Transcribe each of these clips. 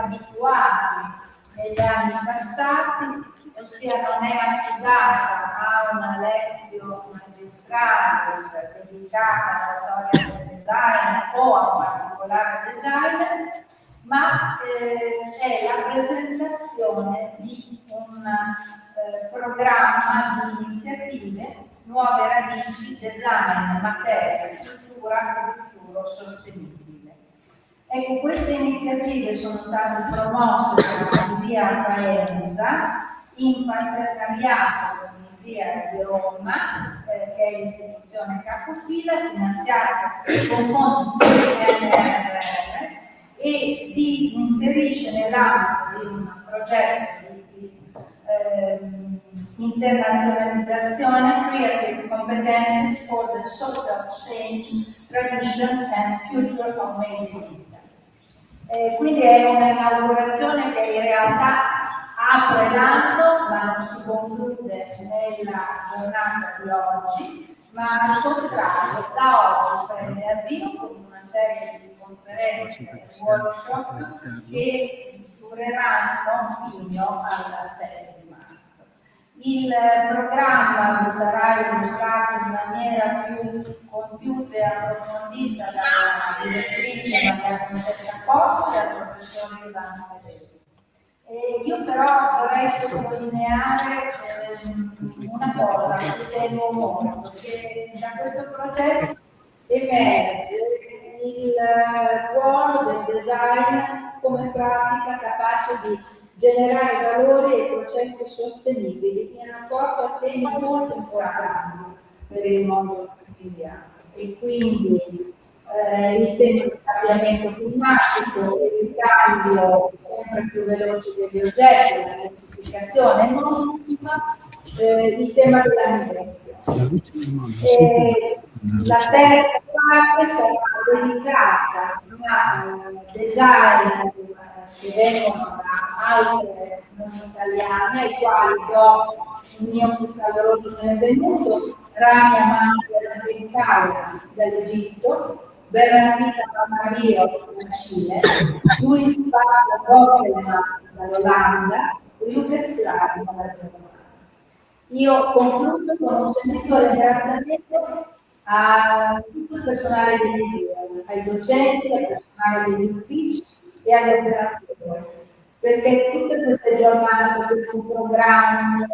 abituati negli anni passati, ossia non è affidata a una lezione magistralis dedicata alla storia del design o a un particolare designer, ma è la presentazione di un programma di iniziative, nuove radici, design, materia, cultura e futuro sostenibile. Ecco, queste iniziative sono state promosse dalla ISIA Faenza in partenariato con l'ISIA di Roma, che è l'istituzione capofila, finanziata con fondi PNRR, e si inserisce nell'ambito di un progetto di internazionalizzazione, Creative Competencies for the Social Change, Tradition and Future of Made in Italy. Quindi è un'inaugurazione che in realtà apre l'anno, ma non si conclude nella giornata di oggi, ma al contrario, da oggi prende avvio con una serie di conferenze e workshop che dureranno fino al 7 di marzo. Il programma vi sarà illustrato in maniera più compiuta e approfondita dalla direttrice Maria Concetta Costa e dal professor Ivan Severi. Io però vorrei sottolineare una cosa che tengo molto, perché da questo progetto emerge il ruolo del design come pratica capace di generare valori e processi sostenibili in rapporto a temi molto importanti per il mondo quotidiano. E quindi il tema del cambiamento climatico, il cambio sempre più veloce degli oggetti, la semplificazione emotiva, il tema della migrazione. La terza parte sarà dedicata a design che vengono da altre non italiane, ai quali do un mio più caloroso benvenuto: Rania Manfred Bencala dall'Egitto, Bernardita Mario dalla Cile, Luis Paolo Gopelman dall'Olanda e Lucas Clari dalla Germania. Io concludo con un sentito ringraziamento a tutto il personale dell'ISIA, ai docenti, al personale degli uffici e agli operatori, perché tutte queste giornate, questi programmi,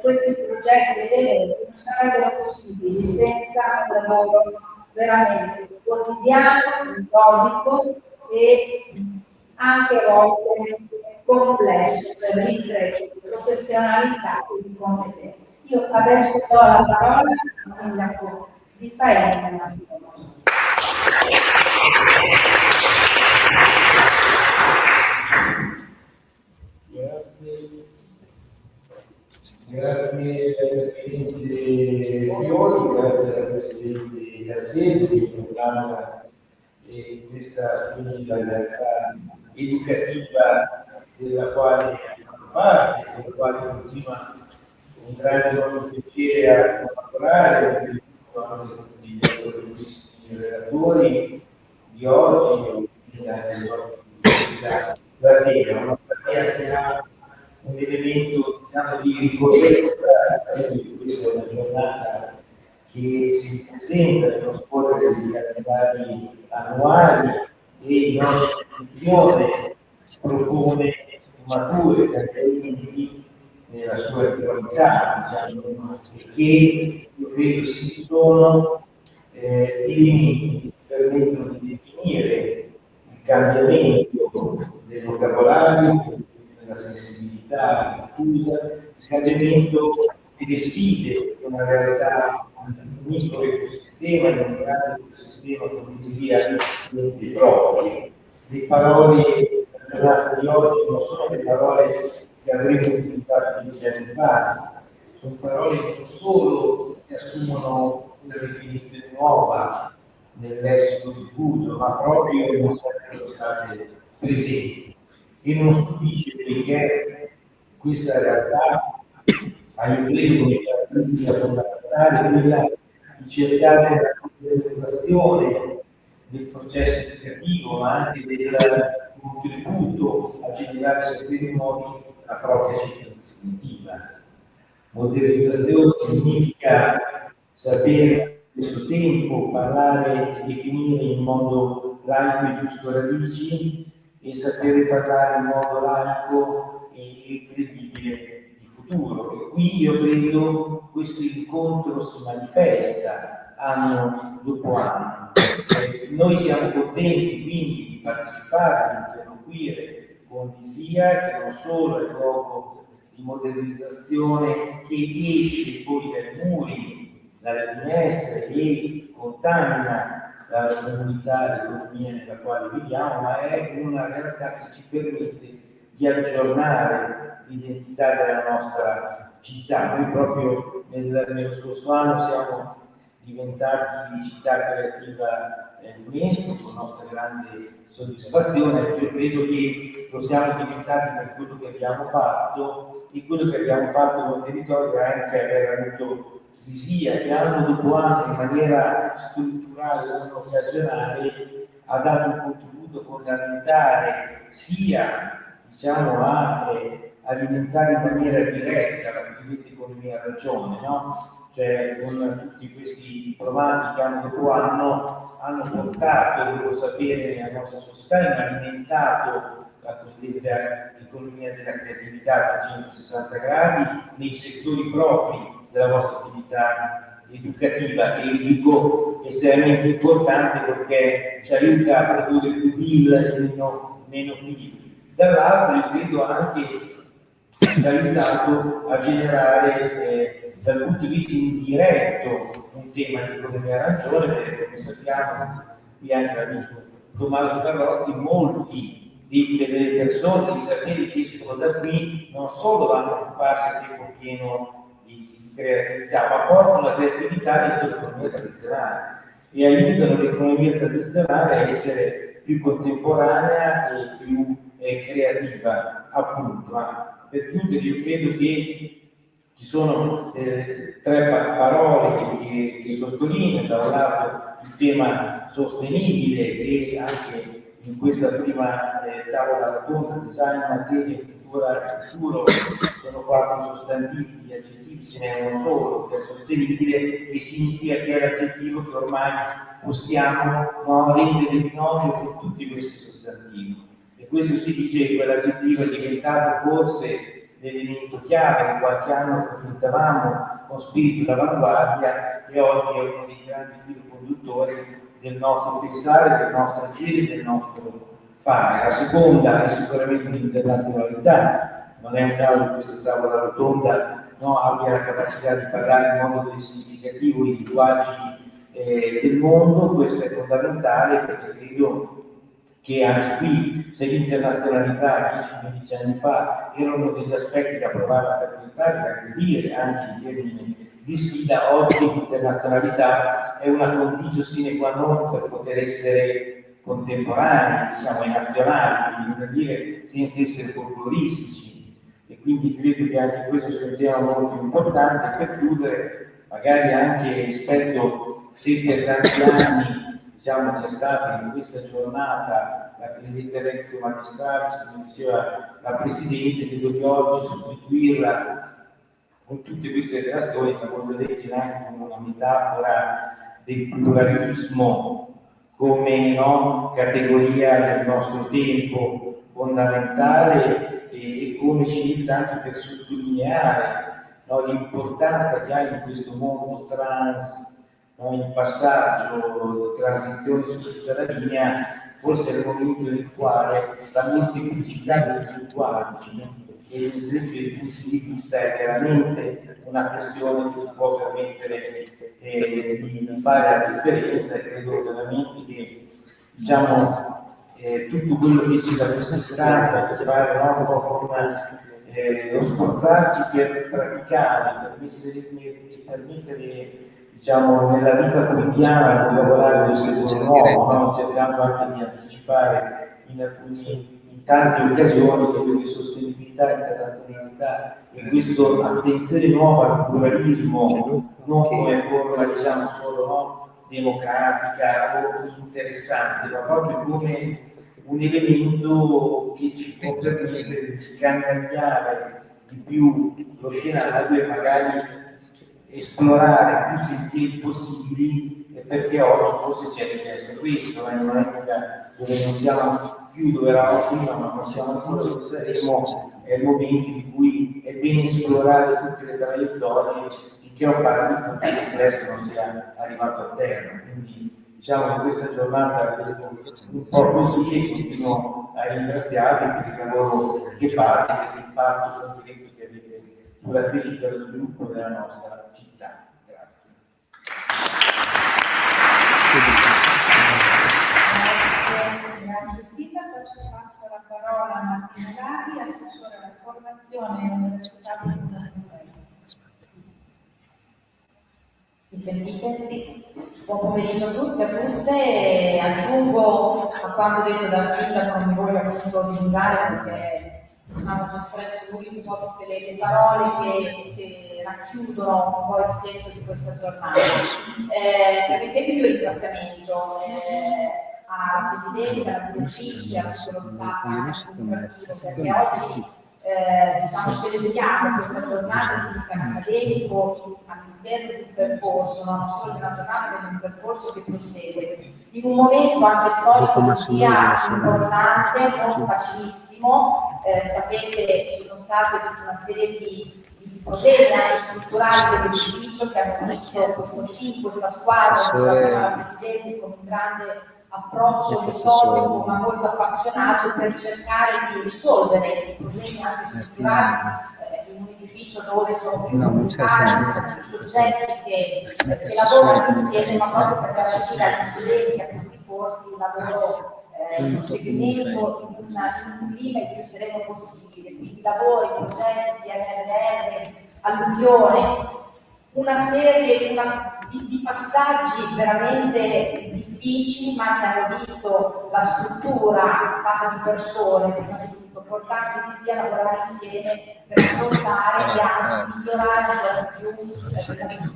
questi progetti ed eventi non sarebbero possibili senza un lavoro veramente quotidiano, metodico e anche a volte complesso per l'intreccio di professionalità e di competenze. Io adesso do la parola al sindaco di Faenza, Massimo. Grazie al Presidente Fiori, grazie al Presidente Cassese che condanna questa spinta realtà educativa della quale fa parte, della quale continua con grande nostro piacere a collaborare, anche con i relatori di oggi e anche i nostri platea. Una platea che ha un elemento, diciamo, di ricorrenza, questa è una giornata che si presenta nello scorrere degli calendari annuali e in nostra istituzione propone sfumature, cambiamenti nella sua attività, diciamo, che io credo si sono elementi che permettono di definire il cambiamento del vocabolario, della sensibilità diffusa, il cambiamento delle sfide di una realtà, un micro ecosistema, di un grande ecosistema come via dei propri. Le parole della giornata di oggi non sono le parole che avremmo utilizzato 10 anni fa, sono parole che non solo che assumono una definizione nuova nel lessico diffuso, ma proprio non sarebbero state presenti. E non stupisce perché questa realtà ha io credo come caratteristica fondamentale quella di cercare la realizzazione del processo educativo, ma anche del contributo a incentivare sempre di nuovi la propria città distintiva. Modernizzazione significa sapere a questo tempo parlare e definire in modo laico e giusto radici e sapere parlare in modo laico e credibile di futuro. E qui io credo questo incontro si manifesta anno dopo anno. Noi siamo contenti quindi di partecipare, di interloquire con l'ISIA, che non solo è il luogo di modernizzazione che esce poi dai muri, dalle finestre e contamina la comunità, l'economia nella quale viviamo, ma è una realtà che ci permette di aggiornare l'identità della nostra città. Noi proprio nello scorso anno siamo diventati città creativa UNESCO, con nostra grande soddisfazione. Io credo che lo siamo diventati per quello che abbiamo fatto, e quello che abbiamo fatto con il territorio è anche aver avuto l'ISIA, che anno dopo anno in maniera strutturale e non occasionale ha dato un contributo fondamentale sia a alimentare in maniera diretta la cosiddetta economia a ragione, no? Cioè con tutti questi diplomati che anno dopo anno hanno portato il loro sapere nella nostra società e hanno alimentato la cosiddetta economia della creatività a 360 gradi nei settori propri della vostra attività educativa, e dico estremamente importante perché ci aiuta a produrre più PIL e meno PIL. Dall'altro io credo anche ci ha aiutato a generare dal punto di vista indiretto un tema di economia a ragione, perché come sappiamo qui anche l'amico Tommaso Carrozzi, molti delle persone, di saperi che escono da qui non solo vanno a occuparsi a tempo pieno di creatività, ma portano la creatività dentro l'economia tradizionale e aiutano l'economia tradizionale a essere più contemporanea e più creativa, appunto. Ma per chiudere, io credo che ci sono tre parole che sottolineo: da un lato il tema sostenibile, che anche in questa prima tavola rotonda, design, materia, cultura e futuro, sono quattro sostantivi, gli aggettivi ce n'è uno solo, che è sostenibile, e significa che è l'aggettivo che ormai possiamo rendere binomio con tutti questi sostantivi. E questo si dice che quell'aggettivo è diventato forse l'elemento chiave che qualche anno frequentavamo con spirito d'avanguardia, e oggi è uno dei grandi fili conduttori del nostro pensare, del nostro agire, del nostro fare. La seconda è sicuramente l'internazionalità. Non è un caso che questa tavola rotonda abbia la capacità di parlare in modo così significativo i linguaggi del mondo. Questo è fondamentale, perché credo che anche qui, se l'internazionalità 10-15 anni fa era uno degli aspetti da provare a frequentare, da aggredire anche in termini di sfida, oggi l'internazionalità è una condicio sine qua non per poter essere contemporanei, e nazionali, quindi per dire senza essere folcloristici. E quindi credo che anche questo sia un tema molto importante. Per chiudere, magari anche rispetto, se per tanti anni c'è stata in questa giornata la Presidente Renzo Magistralis, come diceva la Presidente, credo che oggi sostituirla con tutte queste relazioni, la voglio leggere anche come una metafora del pluralismo come categoria del nostro tempo fondamentale, e come scelta anche per sottolineare l'importanza che ha in questo mondo trans, in passaggio di transizione su tutta la linea. Forse è il momento nel quale la molteplicità dei linguaggi e dei punti di vista è veramente una questione che si può permettere di fare la differenza, e credo veramente che tutto quello che ci da questa strada per fare un po' come lo sforzarci per praticare, per mettere nella vita quotidiana del vocabolario del secolo nuovo, cercando anche di anticipare in tante occasioni che sostenibilità, internazionalità e questa attenzione nuova al pluralismo, non come forma solo democratica o interessante, ma proprio come un elemento che ci può permettere di scandagliare di più lo scenario e magari esplorare più sentieri possibili, perché oggi forse ci è richiesto questo, in un'epoca dove non siamo più dove eravamo prima, ma non siamo ancora dove saremo, è il momento in cui è bene esplorare tutte le traiettorie finché un paradigma più complesso non sia arrivato a terra. Quindi diciamo che questa giornata un po' così e continuo a ringraziarvi per il lavoro che fate e per l'impatto concreto che avete sulla crescita e lo sviluppo della nostra città. Grazie. Grazie Silvia, adesso passo la parola a Martino Laghi, assessore alla formazione e all'università di Milano. Mi sentite? Sì. Buon pomeriggio a tutti e a tutte. Aggiungo a quanto detto da Silvia, non mi voglio appunto dilungare perché hanno espresso lui un po' tutte le parole che racchiudono un po' il senso di questa giornata. Permettetemi un ringraziamento alla Presidente, alla Direttrice, a tutto lo staff amministrativo, perché oggi celebriamo questa giornata di vita accademico all'interno di un percorso, non solo di una giornata, ma di un percorso che prosegue. In un momento anche storico sia importante, non facilissimo, sapete che ci sono state tutta una serie di problemi anche strutturali dell'edificio che hanno visto questo team, questa squadra, la Presidente con un grande approccio metodico ma molto appassionato per cercare di risolvere i problemi anche strutturali in un edificio dove sono più soggetti che lavorano insieme, ma proprio per garantire agli studenti a questi corsi il lavoro un seguimento in un clima il più sereno possibile, quindi lavori, progetti, PNRR, alluvione, una serie di passaggi veramente difficili, ma che hanno visto la struttura fatta di persone, prima di tutto, importante che sia lavorare insieme per affrontare e anzi migliorare ancora più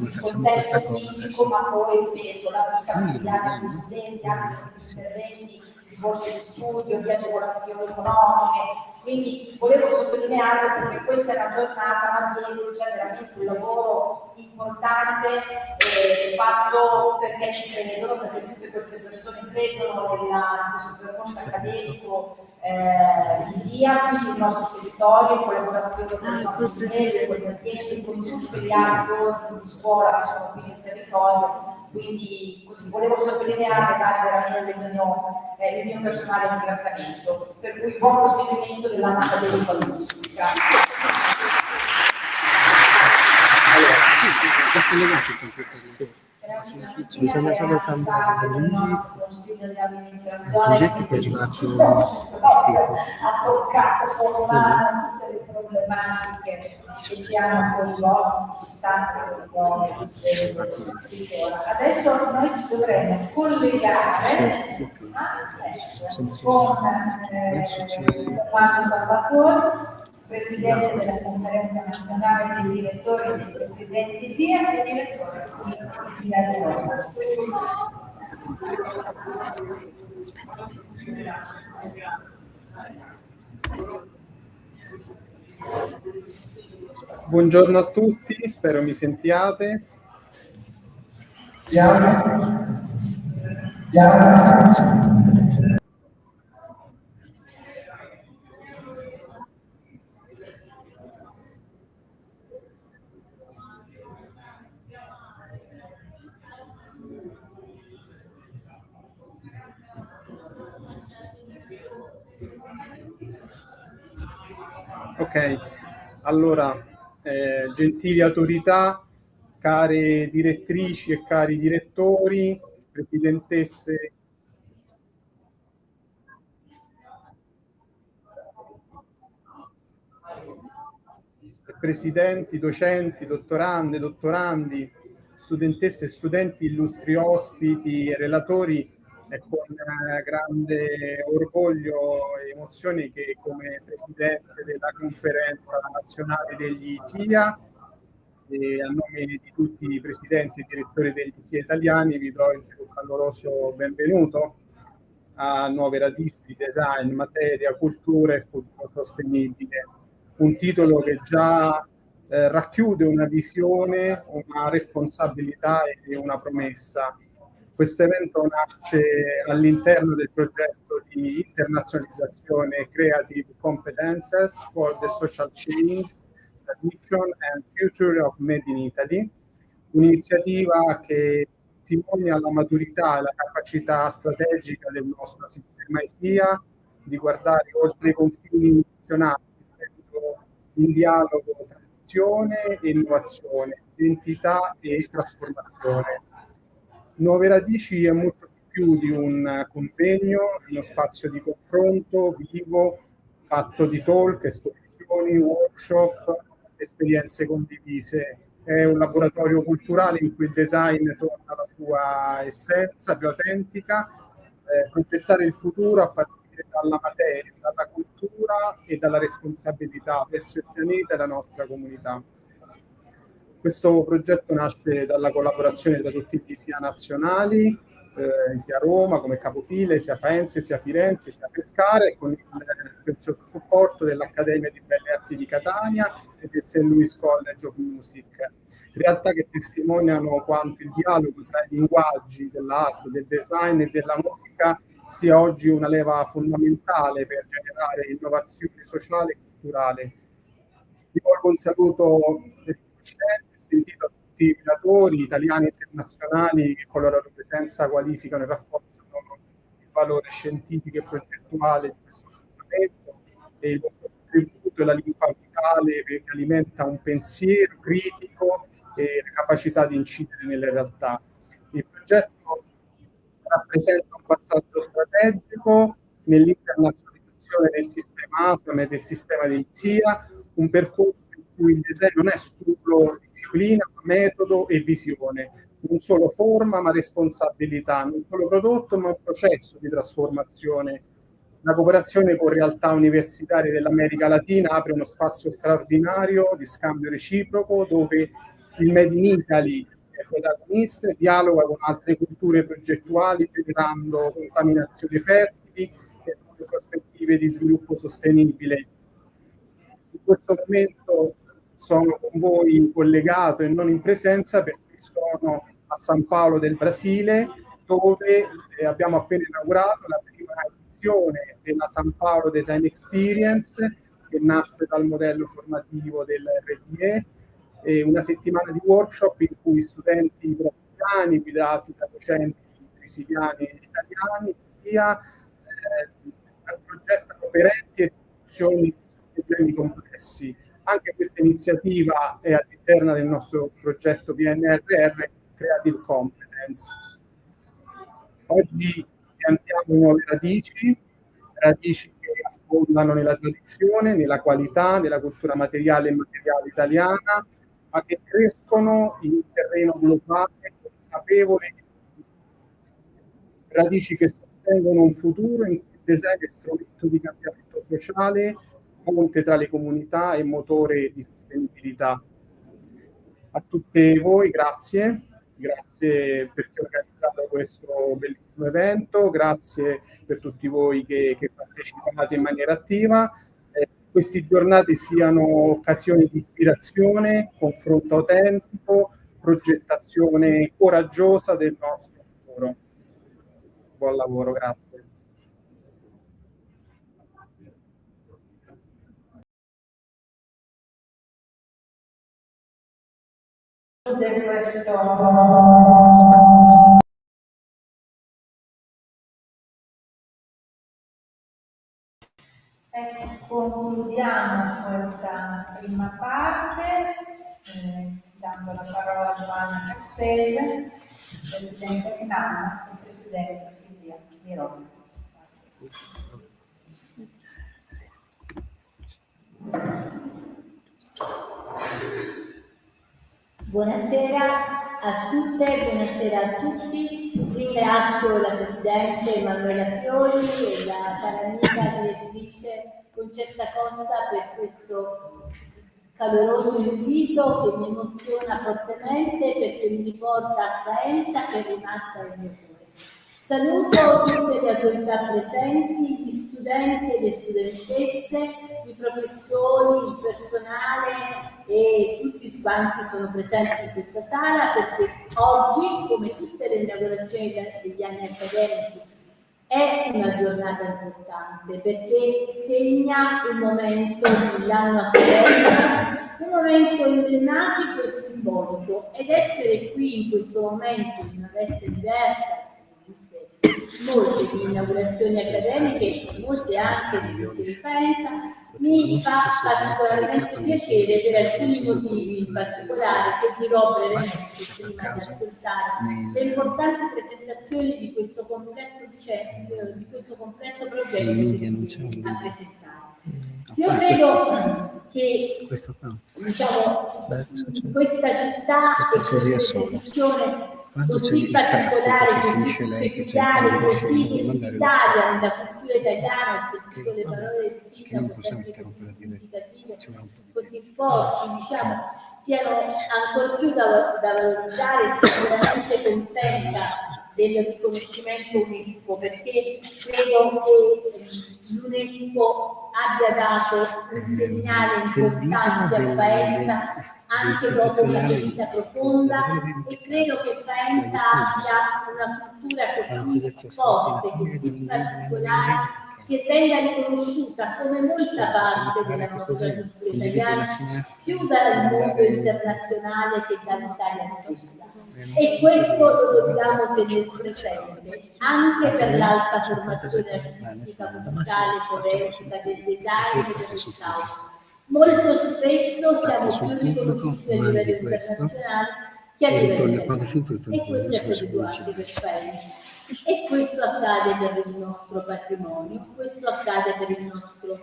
il contesto fisico, ma poi ripeto, la vita quotidiana degli studenti, anche con gli interventi di borse di studio, di agevolazioni economiche. Quindi volevo sottolinearlo perché questa è una giornata, ma dietro c'è veramente un lavoro importante fatto perché ci credono, perché tutte queste persone credono in questo percorso accademico ISIA qui sul nostro territorio, in collaborazione con i nostri imprese, con le aziende, con tutti gli altri ordini di scuola che sono qui nel territorio. Quindi così volevo sottolineare e dare veramente il mio personale ringraziamento, per cui buon proseguimento dell'anno accademico a tutti. Grazie. Allora, già collegato il computer. Sì. Bisogna solo cambiare progetto che è arrivato tipo. Ha toccato con mano tutte le problematiche che ci hanno coinvolto, ci stanno coinvolti. Adesso noi ci dovremmo collegare con Juan Salvatore, Presidente della Conferenza Nazionale dei Direttori e dei Presidenti ISIA e Direttore di ISIA di Roma. Buongiorno a tutti, spero mi sentiate. Ok, allora, gentili autorità, care direttrici e cari direttori, presidentesse, presidenti, docenti, dottorande, dottorandi, studentesse e studenti, illustri ospiti e relatori, è con grande orgoglio e emozione che come presidente della conferenza nazionale degli ISIA e a nome di tutti i presidenti e direttori degli ISIA italiani vi do il più caloroso benvenuto. a Nuove radici di design, materia, cultura e futuro sostenibile. Un titolo che già racchiude una visione, una responsabilità e una promessa. Questo evento nasce all'interno del progetto di internazionalizzazione Creative Competences for the Social Change, Tradition and Future of Made in Italy, un'iniziativa che testimonia la maturità e la capacità strategica del nostro sistema ISIA di guardare oltre i confini nazionali, in dialogo tra tradizione e innovazione, identità e trasformazione. Nuove radici è molto più di un convegno, uno spazio di confronto vivo, fatto di talk, esposizioni, workshop, esperienze condivise. È un laboratorio culturale in cui il design torna alla sua essenza più autentica, progettare il futuro a partire dalla materia, dalla cultura e dalla responsabilità verso il pianeta e la nostra comunità. Questo progetto nasce dalla collaborazione tra tutti gli ISIA nazionali, sia Roma come capofile, sia Faenza, sia Firenze, sia Pescara, e con il prezioso supporto dell'Accademia di Belle Arti di Catania e del St. Louis College of Music. Realtà che testimoniano quanto il dialogo tra i linguaggi dell'arte, del design e della musica sia oggi una leva fondamentale per generare innovazione sociale e culturale. Rivolgo un saluto sentito a tutti i relatori italiani e internazionali che con la loro presenza qualificano e rafforzano il valore scientifico e progettuale di questo documento, e il vostro contributo è la linfa vitale che alimenta un pensiero critico e la capacità di incidere nelle realtà. Il progetto rappresenta un passaggio strategico nell'internazionalizzazione del sistema AFAM e del sistema di ISIA, un percorso in cui il design non è solo disciplina, ma metodo e visione, non solo forma ma responsabilità, non solo prodotto ma un processo di trasformazione. La cooperazione con realtà universitarie dell'America Latina apre uno spazio straordinario di scambio reciproco dove il Made in Italy è protagonista e dialoga con altre culture progettuali generando contaminazioni fertili e nuove prospettive di sviluppo sostenibile. In questo momento sono con voi collegato e non in presenza perché sono a San Paolo del Brasile, dove abbiamo appena inaugurato la prima edizione della San Paolo Design Experience, che nasce dal modello formativo del RDE, e una settimana di workshop in cui studenti brasiliani guidati da docenti brasiliani e italiani sia progettano operenti e soluzioni su problemi complessi. Anche questa iniziativa è all'interno del nostro progetto PNRR Creative Competence. Oggi piantiamo nuove radici che affondano nella tradizione, nella qualità, nella cultura materiale e immateriale italiana, ma che crescono in un terreno globale consapevole, radici che sostengono un futuro in cui il design è strumento di cambiamento sociale, ponte tra le comunità e motore di sostenibilità. A tutte voi grazie per chi ha organizzato questo bellissimo evento, grazie per tutti voi che partecipate in maniera attiva. Queste giornate siano occasioni di ispirazione, confronto autentico, progettazione coraggiosa del nostro futuro. Buon lavoro, grazie. Concludiamo questa prima parte dando la parola a Giovanna Cassese, Presidente Finale e Presidente ISIA di Roma. Buonasera a tutte, buonasera a tutti. Ringrazio la Presidente Emanuela Fiori e la cara amica direttrice Concetta Costa per questo caloroso invito che mi emoziona fortemente perché mi riporta a Faenza che è rimasta nel mio cuore. Saluto tutte le autorità presenti, gli studenti e le studentesse, i professori, il personale e tutti quanti sono presenti in questa sala, perché oggi, come tutte le inaugurazioni degli anni accademici, è una giornata importante perché segna un momento dell'anno accademico, un momento emblematico e simbolico, ed essere qui in questo momento in una veste diversa, viste molte di inaugurazioni accademiche e molte anche di ISIA Faenza, mi fa particolarmente piacere per alcuni motivi, in particolare che dirò brevemente prima di ascoltare le importanti presentazioni di questo complesso progetto che si a presentare. Io credo che diciamo, questa città e questa istituzione così particolare, così peculiare, così identitaria nella cultura italiana, ho sentito le parole del sindaco sempre così significative, così forti, diciamo, siano ancor più da valorizzare. Sono veramente contenta del riconoscimento UNESCO, perché credo che l'UNESCO abbia dato un segnale importante a Faenza anche dopo una ferita profonda, e credo che Faenza abbia una cultura così forte, così particolare, che venga riconosciuta come molta parte della nostra cultura italiana più dal mondo internazionale che dall'Italia stessa. E questo lo dobbiamo tenere presente anche per l'alta formazione artistica, musicale, poetica, del design e dello scout. Molto spesso siamo più riconosciuti a livello internazionale che a livello italiano, e questo è accaduto anche per Faenza. E questo accade per il nostro patrimonio, questo accade per il nostro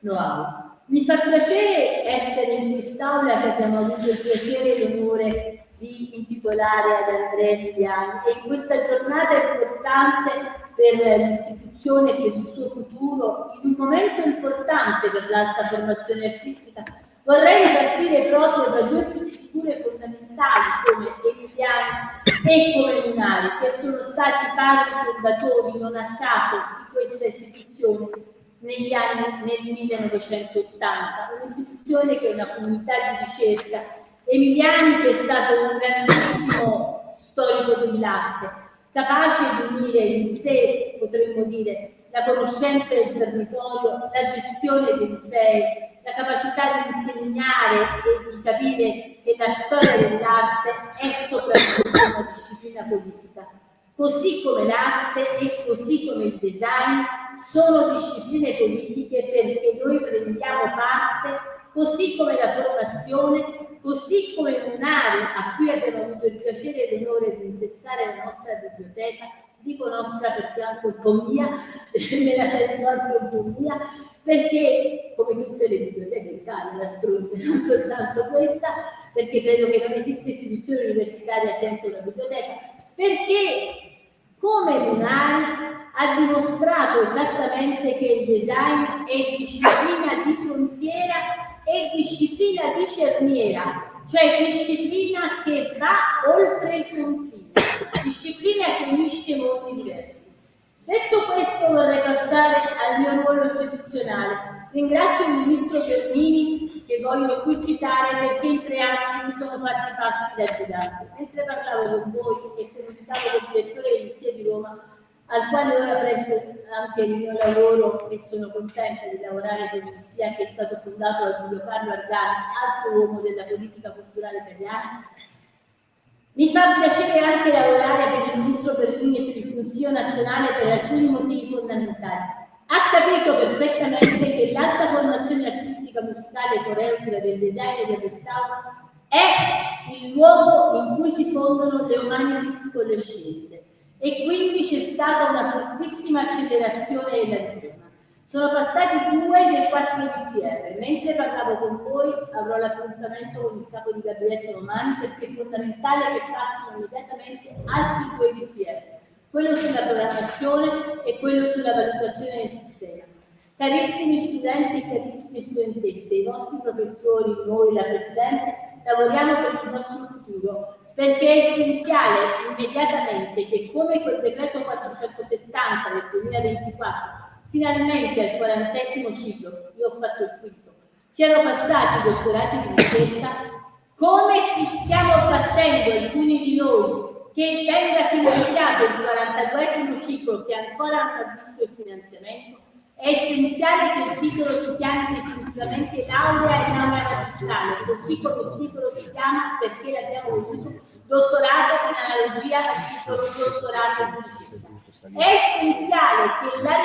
know-how. Mi fa piacere essere in quest'aula, che abbiamo avuto il piacere e l'onore di intitolare ad Andrea Viviani, e in questa giornata importante per l'istituzione e per il suo futuro, in un momento importante per l'alta formazione artistica, vorrei partire proprio da due figure fondamentali come Emiliani e come Munari, che sono stati padri fondatori non a caso di questa istituzione nel 1980, un'istituzione che è una comunità di ricerca. Emiliani, che è stato un grandissimo storico del latte, capace di unire in sé, potremmo dire, la conoscenza del territorio, la gestione dei musei, la capacità di insegnare e di capire che la storia dell'arte è soprattutto una disciplina politica. Così come l'arte e così come il design sono discipline politiche, perché noi prendiamo parte, così come la formazione, così come Munari, a cui abbiamo avuto il piacere e l'onore di intestare la nostra biblioteca. Dico nostra perché anche un po' mia, me la sento anche un po' mia, perché come tutte le biblioteche d'Italia, d'altronde, non soltanto questa, perché credo che non esiste istituzione universitaria senza una biblioteca, perché come Munari ha dimostrato esattamente che il design è disciplina di frontiera e disciplina di cerniera, cioè disciplina che va oltre il confine, disciplina che unisce mondi diversi. Detto questo, vorrei passare al mio ruolo istituzionale. Ringrazio il ministro Bernini, che voglio qui citare, perché in 3 anni si sono fatti passi da gigante. Mentre parlavo con voi e comunicavo con il direttore dell'ISIA di Roma, al quale ora presto anche il mio lavoro, e sono contenta di lavorare con l'ISIA, che è stato fondato da Giulio Carlo Argani, altro uomo della politica culturale italiana. Mi fa piacere anche lavorare per il ministro Bernini e per il Consiglio nazionale per alcuni motivi fondamentali. Ha capito perfettamente che l'alta formazione artistica, musicale, coreografica, del design e del restauro è il luogo in cui si fondono le humanities con le scienze, e quindi c'è stata una fortissima accelerazione della riforma. Sono passati 2 dei 4 DPR. Mentre parlavo con voi avrò l'appuntamento con il capo di gabinetto domani, perché è fondamentale che passino immediatamente altri 2 DPR, quello sulla programmazione e quello sulla valutazione del sistema. Carissimi studenti e carissime studentesse, i vostri professori, noi, la Presidente, lavoriamo per il nostro futuro, perché è essenziale immediatamente che, come quel decreto 470 del 2024, finalmente al 40° ciclo, io ho fatto il quinto, siano passati i dottorati di ricerca, come ci stiamo battendo alcuni di noi che venga finanziato il 42° ciclo che ancora non ha visto il finanziamento. È essenziale che il titolo si chiami definitivamente laurea e laurea magistrale, così come il titolo si chiama, perché l'abbiamo voluto, dottorato in analogia al titolo dottorato in ricerca. È essenziale che la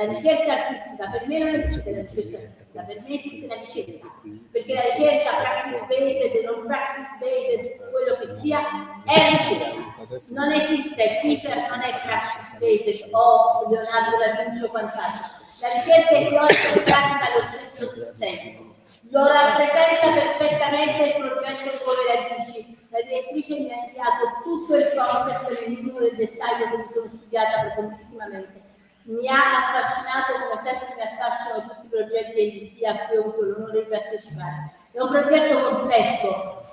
ricerca artistica, per me non esiste la ricerca artistica, per me esiste la ricerca, perché la ricerca practice based e non practice based, quello che sia, è ricerca. Non esiste, Twitter non è practice based o Leonardo da Vinci o quant'altro. La ricerca è teorica e pratica allo stesso tempo. Lo rappresenta perfettamente il progetto NUOVE RADICI. La direttrice mi ha inviato tutto il concept nel libro del dettaglio che mi sono studiata profondissimamente. Mi ha affascinato, come sempre mi affascinano tutti i progetti dell'ISIA a cui ho avuto l'onore di partecipare. È un progetto complesso,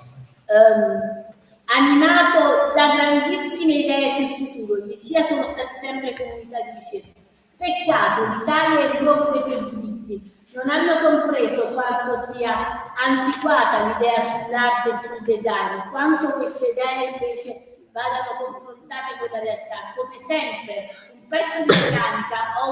animato da grandissime idee sul futuro. Gli ISIA sono stati sempre comunità di ricerca. Peccato, l'Italia è il luogo dei pregiudizi. Non hanno compreso quanto sia antiquata l'idea sull'arte e sul design, quanto queste idee invece vadano confrontate con la realtà. Come sempre, un pezzo di cerámica o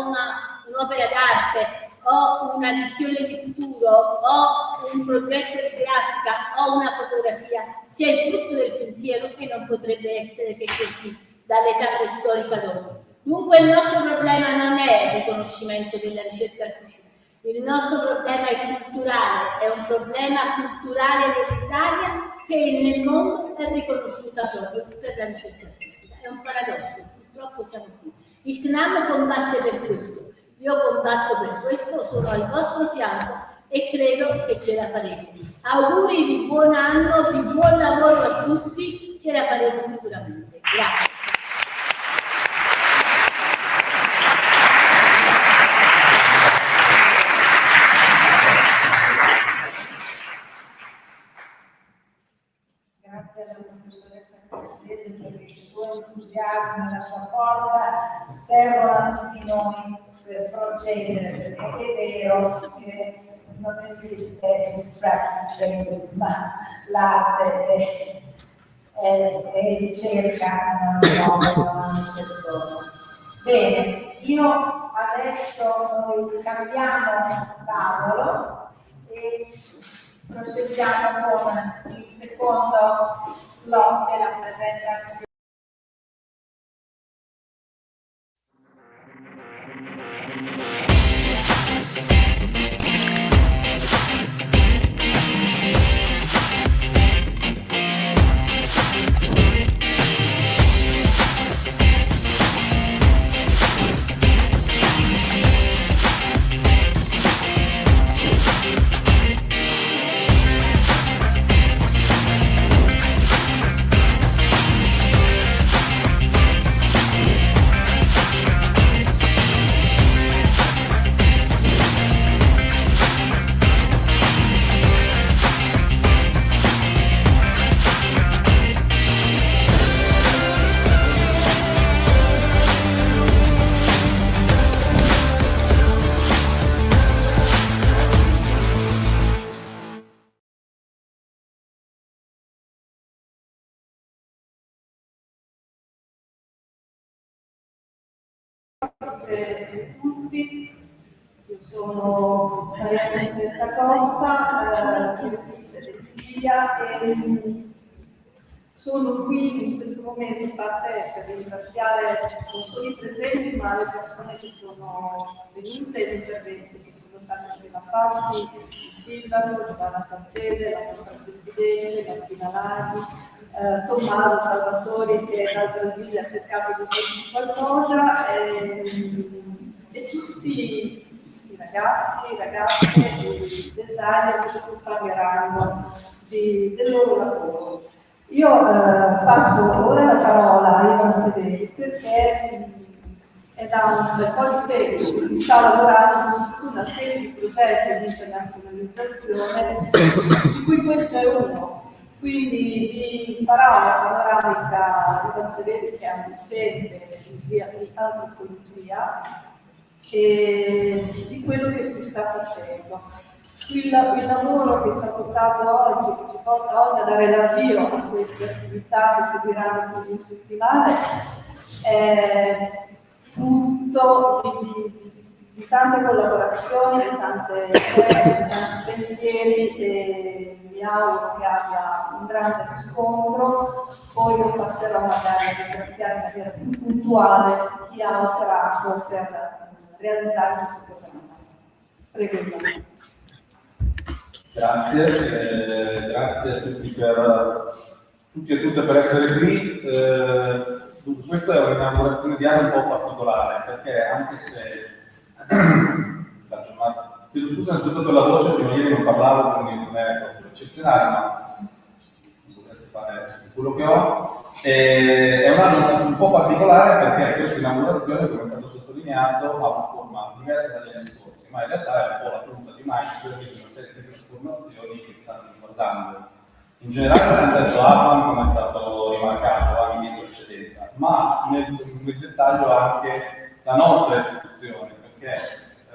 un'opera d'arte o una visione di futuro o un progetto di grafica o una fotografia sia il frutto del pensiero, che non potrebbe essere che così dall'età preistorica d'oggi. Dunque il nostro problema non è il riconoscimento della ricerca artistica. Il nostro problema è culturale, è un problema culturale dell'Italia che nel mondo è riconosciuta proprio per la ricerca artistica. È un paradosso, purtroppo siamo qui. Il CNAM combatte per questo, io combatto per questo, sono al vostro fianco e credo che ce la faremo. Auguri di buon anno, di buon lavoro a tutti, ce la faremo sicuramente. Grazie. Grazie alla professoressa Cassese per il suo entusiasmo e la sua forza servono a tutti noi per procedere, perché è vero che non esiste il practice based, ma l'arte è ricerca nel settore. Bene, io adesso noi cambiamo tavolo e proseguiamo con il secondo slot della presentazione. Tutti, io sono Maria Francesca Costa, direttrice dell'ISIA e sono qui in questo momento in parte per ringraziare non solo i presenti ma le persone che sono venute e gli interventi che sono stati appena fatti, il sindaco, Giovanna Cassese, la nostra presidente, Martina Laghi, Tommaso Salvatori che dal Brasile ha cercato di dirci qualcosa e tutti i ragazzi, ragazze, i designer che parleranno del loro lavoro. Io passo ora la parola a Ivan Sedeli perché è da un bel po' di tempo che si sta lavorando su una serie di progetti di internazionalizzazione, di cui questo è uno. Quindi vi farà una panoramica di consiglieri che hanno scelte di antropologia e di quello che si sta facendo. Il lavoro che ci ha portato oggi, che ci porta oggi a dare l'avvio a queste attività che seguiranno più in settimane, è frutto di tante collaborazioni, di tante idee, di tanti pensieri e mi auguro che abbia un grande riscontro. Poi io passerò magari a ringraziare in maniera più puntuale chi ha operato per realizzare questo programma. Prego. Grazie a tutti e tutte per essere qui. Dunque, questa è un'inaugurazione di anno un po' particolare, perché anche se la giornata, chiedo scusa innanzitutto per la voce, fino a ieri non parlavo, quindi non è proprio eccezionale, ma potete fare quello che ho. È un anno un po' particolare perché questa inaugurazione, come è stato sottolineato, ha una forma diversa dagli anni scorsi, ma in realtà è un po' la punta di maggio di una serie di trasformazioni che stanno riguardando in generale il contesto AFAM, come è stato rimarcato anche in precedenza, ma nel dettaglio anche la nostra istituzione, perché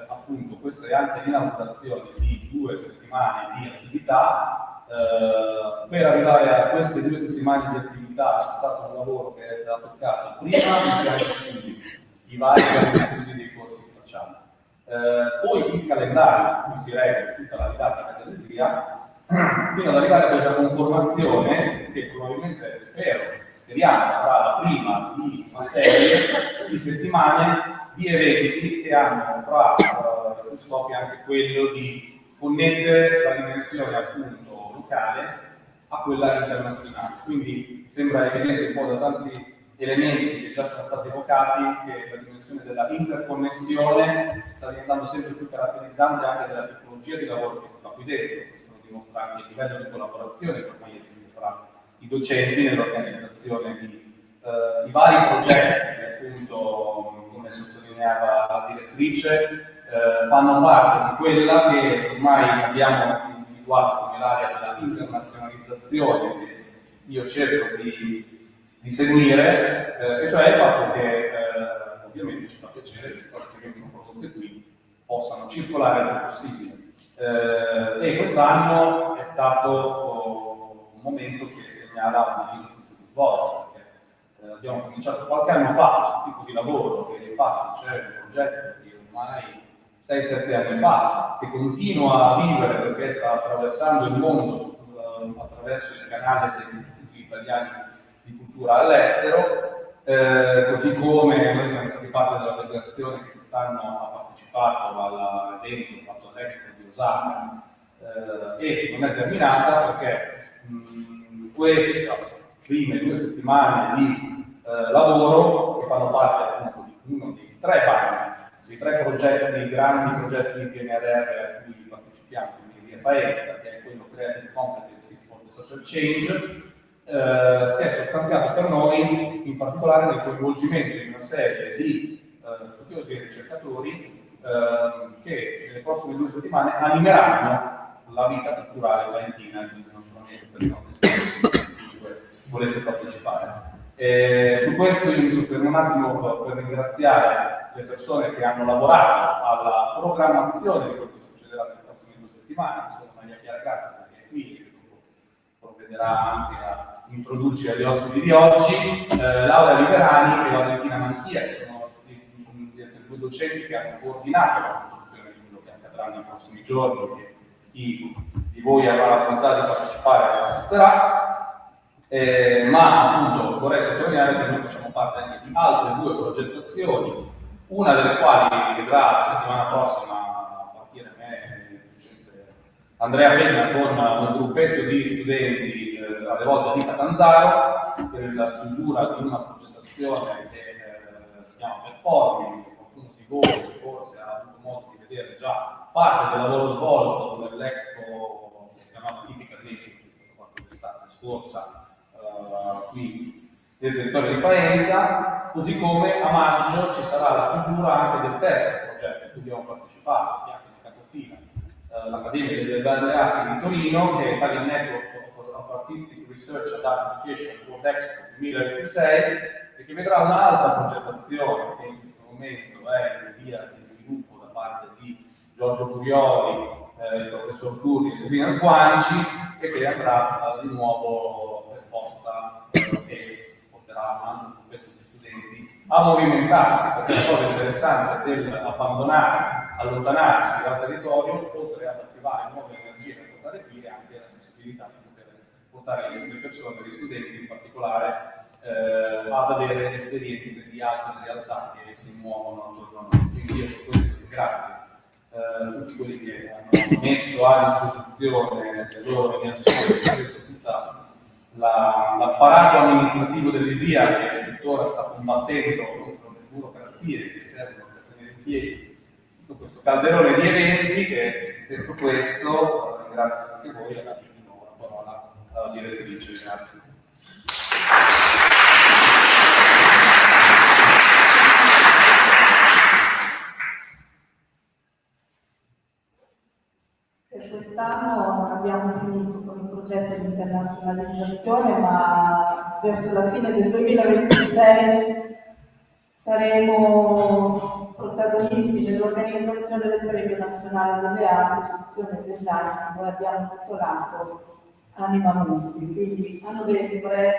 appunto questa è anche l'inaugurazione di 2 settimane di attività. Per arrivare a queste 2 settimane di attività c'è stato un lavoro che è stato toccato prima i piani di studi, i vari piani di studi dei corsi che facciamo, poi il calendario su cui si regge tutta la didattica dell'ISIA, fino ad arrivare a questa conformazione che probabilmente speriamo sarà la prima di una serie di settimane di eventi che hanno fra i scopi anche quello di connettere la dimensione appunto locale a quella internazionale. Quindi sembra evidente un po' da tanti elementi che già sono stati evocati che la dimensione della interconnessione sta diventando sempre più caratterizzante anche della tipologia di lavoro che si fa qui dentro. Questo lo dimostra anche il livello di collaborazione che ormai esiste fra i docenti nell'organizzazione di i vari progetti che appunto, come sottolineava la direttrice, fanno parte di quella che ormai abbiamo individuato come l'area della internazionalizzazione che io cerco di seguire, e cioè il fatto che ovviamente ci fa piacere che le cose che vengono prodotte qui possano circolare il più possibile. E quest'anno è stato un momento che segnala un deciso punto di svolta, perché abbiamo cominciato qualche anno fa questo tipo di lavoro che infatti c'è un progetto che ormai 6-7 anni fa, che continua a vivere perché sta attraversando il mondo attraverso il canale degli istituti italiani di cultura all'estero, così come noi siamo stati parte della delegazione che quest'anno ha partecipato all'evento fatto all'Expo di Osaka, e non è terminata perché queste prime 2 settimane di lavoro, che fanno parte appunto di uno dei 3 bandi, dei 3 progetti, grandi progetti di PNRR a cui partecipiamo, quindi ISIA Faenza, che è quello Creative Competencies for the Social Change, si è sostanziato per noi in particolare nel coinvolgimento di una serie di studiosi e ricercatori che nelle prossime 2 settimane animeranno la vita culturale valentina, quindi non solamente per i nostri studenti chiunque volesse partecipare. Su questo io mi soffermo un attimo per ringraziare le persone che hanno lavorato alla programmazione di quello che succederà nelle prossime 2 settimane. Sono Maria Chiara Cassa, che è qui, che provvederà anche a introdurci agli ospiti di oggi, Laura Liberani e Valentina Manchia, che sono i 2 docenti che hanno coordinato la costruzione di quello che accadrà nei prossimi giorni, che chi di voi avrà la volontà di partecipare assisterà. Ma appunto vorrei sottolineare che noi facciamo parte anche di altre 2 progettazioni, una delle quali vedrà la settimana prossima a partire da me Andrea Penna con un gruppetto di studenti alle volte di Catanzaro per la chiusura di una progettazione che si chiama Performing, che qualcuno di voi forse ha avuto modo di vedere già parte del lavoro svolto nell'Expo che si chiamava Tipica Nature, che è stato fatto l'estate scorsa qui nel territorio di Faenza, così come a maggio ci sarà la chiusura anche del 3° progetto a cui abbiamo partecipato, Bianco di Capofila, l'Accademia delle Belle Arti di Torino, che è Italian Network of of Artistic Research and Application for Expo 2026 e che vedrà un'altra progettazione che in questo momento è in via di sviluppo da parte di Giorgio Curioli, il professor Turri e Sabrina Sguanci, e che andrà di nuovo esposta e porterà un altro gruppetto di studenti a movimentarsi, perché la cosa interessante allontanarsi dal territorio, oltre ad attivare nuove energie da portare qui, è anche la possibilità di poter portare le persone, gli studenti in particolare, ad avere esperienze di altre realtà che si muovono attorno a noi. Quindi io grazie a tutti quelli che hanno messo a disposizione le loro energie, tutta l'apparato amministrativo dell'ISIA che tuttora sta combattendo contro le burocrazie che servono per tenere in piedi tutto questo calderone di eventi. E detto questo, ringrazio anche voi e lascio di nuovo la parola alla direttrice. Grazie. Per quest'anno abbiamo finito con il progetto di internazionalizzazione, ma verso la fine del 2026 saremo protagonisti nell'organizzazione del Premio Nazionale delle.A. sezione design che noi abbiamo titolato Anima Mundi. Quindi a novembre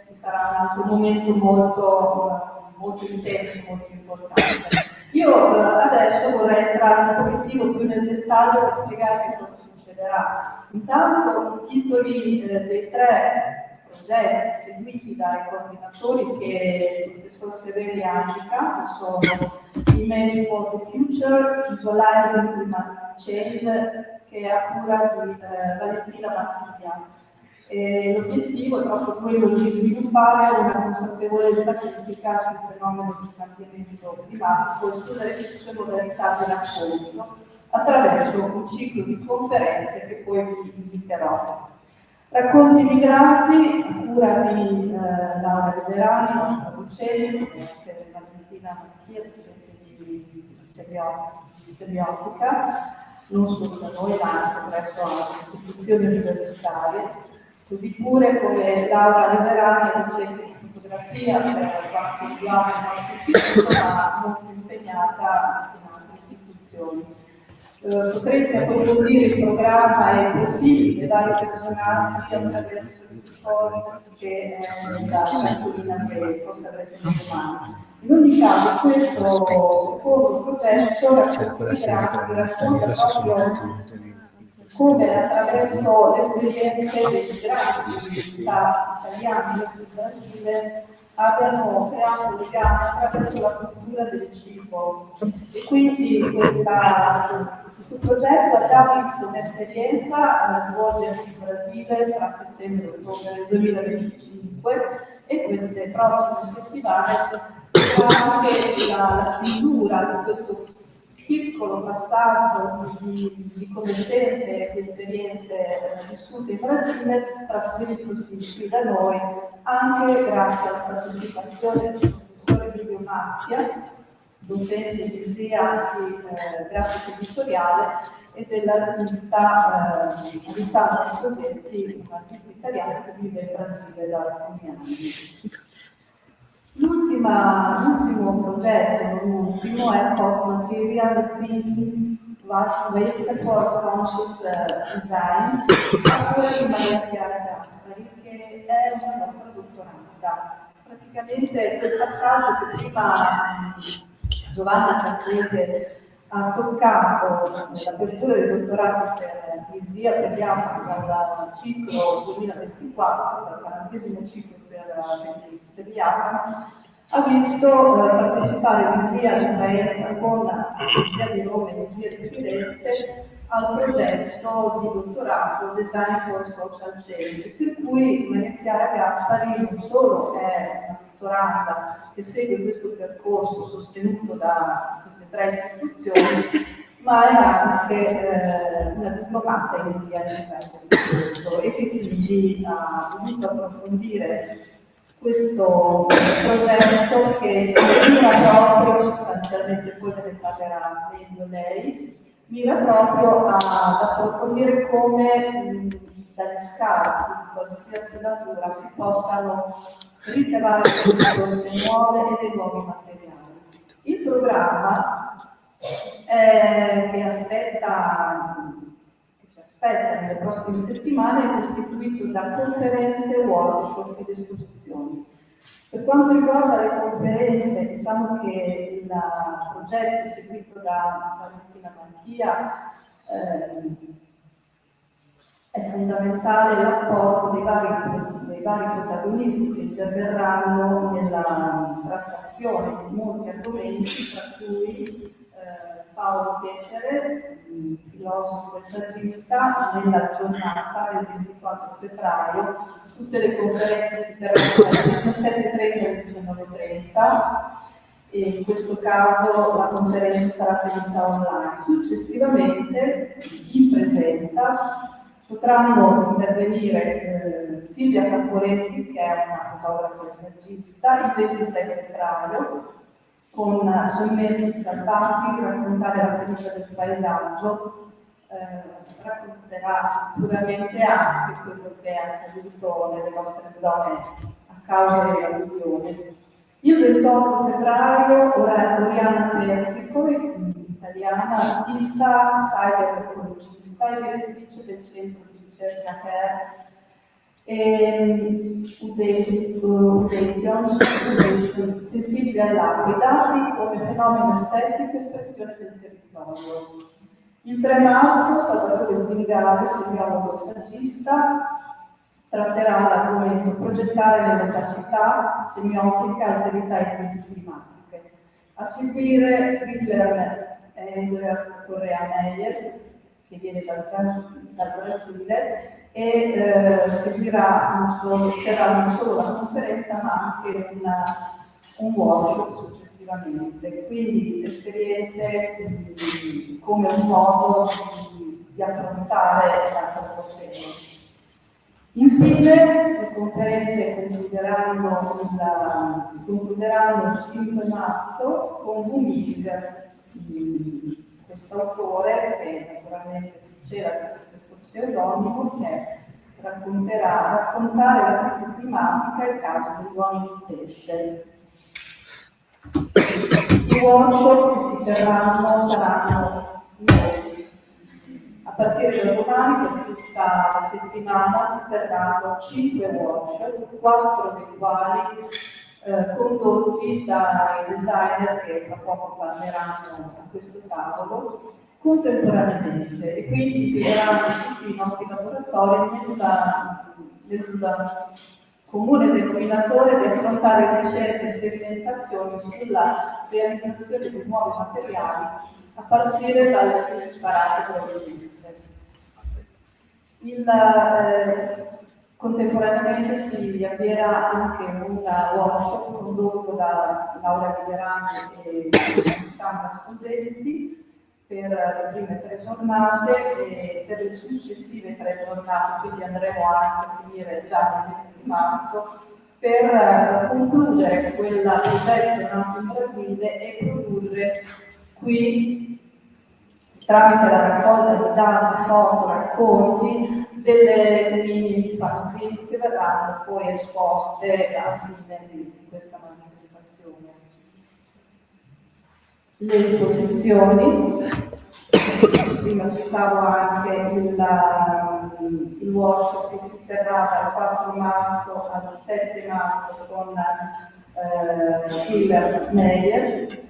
ci sarà un altro momento molto intenso, molto importante. Io adesso vorrei entrare un pochettino più nel dettaglio per spiegare che cosa succederà. Intanto i titoli dei 3 progetti seguiti dai coordinatori che il professor Severi indica, che sono Image for the Future, Visualizing Climate Change, che è a cura di Valentina Mattiglia. L'obiettivo è proprio quello di sviluppare una consapevolezza critica sul fenomeno di cambiamento climatico e sulle sue modalità di racconto attraverso un ciclo di conferenze che poi vi indicherò. Racconti migranti, a cura di Laura Liberani, nostra docente, e anche Valentina Mattiglia, docente di semiotica, non solo da noi ma anche presso le istituzioni universitarie. Così pure come Laura Liberani è docente di fotografia per quanto riguarda il nostro istituto, ma molto impegnata in altre istituzioni. Potrete approfondire il programma e i profili dei vari personaggi attraverso il forum che è nella cartolina che forse avrete domani. In ogni caso questo secondo progetto racconta proprio come attraverso le esperienze dei grandi università italiani del Brasile abbiano creato un legame attraverso la cultura del cibo. E quindi questo progetto ha già visto un'esperienza svolgersi in Brasile tra settembre e ottobre del 2025 e queste prossime settimane sarà anche la chiusura di questo piccolo passaggio di conoscenze e di esperienze vissute in Brasile, trasferitosi qui da noi, anche grazie alla partecipazione del professore Livio Macchia, docente di ISIA grafico editoriale, e dell'artista Alessandro Cosetti, un artista italiano che vive in Brasile da alcuni anni. L'ultimo progetto è Post Material Thinking Waste for Conscious Design, a cura di Maria Chiara Gaspari, che è una nostra dottoranda. Praticamente quel passaggio che prima Giovanna Cassese ha toccato nell'apertura del dottorato per ISIA per gli altri dal ciclo 2024, dal 40° ciclo per gli altri, ha visto partecipare l'ISIA Faenza con l'ISIA di Roma e l'ISIA di Firenze al progetto di dottorato Design for Social Change, per cui Maria Chiara Gaspari non solo è una dottoranda che segue questo percorso sostenuto da queste 3 istituzioni, ma è anche una diplomata in ISIA e che quindi ha voluto approfondire questo progetto che si mira proprio, sostanzialmente poi ne parlerà meglio lei, mira proprio ad approfondire come dagli scarti di qualsiasi natura si possano ricavare risorse nuove e dei nuovi materiali. Il programma che ci aspetta nelle prossime settimane è costituito da conferenze, workshop ed esposizioni. Per quanto riguarda le conferenze, diciamo che il progetto seguito da Valentina Manchia è fondamentale l'apporto dei vari protagonisti che interverranno nella trattazione di molti argomenti, tra cui Paolo Piacere, filosofo e saggista, nella giornata del 24 febbraio. Tutte le conferenze si terranno dalle 17:30 alle 19:30 e in questo caso la conferenza sarà tenuta online. Successivamente, in presenza, potranno intervenire Silvia Caporesi, che è una fotografa e saggista, il 26 febbraio, con sommersi salvati, raccontare la tenuta del paesaggio, racconterà sicuramente anche quello che è accaduto nelle nostre zone a causa dell'alluvione. Il 28 febbraio Oriana Persico, italiana, artista, cyberecologista e direttrice del centro di ricerca CARE e sensibile all'acqua, i dati come fenomeno estetico e espressione del territorio. Il 3 marzo Salvatore Zingari, semiologo saggista, tratterà l'argomento progettare nell'opacità, semiotica, alterità e crisi climatiche. A seguire Correa Meyer, che viene dal Brasile, e terrà non solo la conferenza ma anche un workshop successivamente. Quindi esperienze come un modo di affrontare l'antropocene. Infine, le conferenze si concluderanno il 5 marzo con Bumig, quest'autore che naturalmente si cela di questo pseudonimo, che raccontare la crisi climatica e il caso degli uomini di pesce. I workshop che si terranno saranno nuovi. A partire da domani, per tutta la settimana, si terranno 5 workshop, 4 dei quali condotti dai designer che tra poco parleranno a questo tavolo contemporaneamente, e quindi impiegheranno tutti i nostri laboratori nel comune denominatore di affrontare ricerche e sperimentazioni sulla realizzazione di nuovi materiali a partire dalle più disparate provenienze. Contemporaneamente si avvierà anche un workshop condotto da Laura Migliorani e Sandra Sposetti per le prime 3 giornate e per le successive 3 giornate, quindi andremo anche a finire già nel mese di marzo, per concludere quel progetto nato in Brasile e produrre qui, tramite la raccolta di dati, foto, racconti, delle mini fanzine che verranno poi esposte alla fine di questa manifestazione. Le esposizioni, prima citavo anche il workshop che si terrà dal 4 marzo al 7 marzo con Schiller Meyer,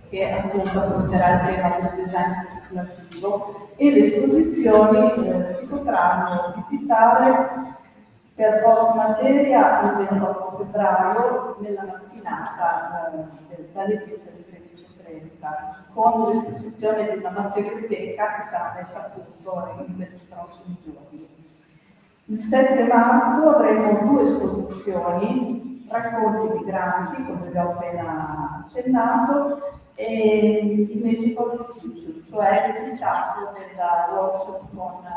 che appunto affronterà il tema del design speculativo, e le esposizioni si potranno visitare per post materia il 28 febbraio nella mattinata dalle 10 alle 13:30, con l'esposizione di una materioteca che sarà messa a punto in questi prossimi giorni. Il 7 marzo avremo 2 esposizioni, racconti migranti, come vi ho appena accennato, e il Magical Future, cioè il risultato della workshop con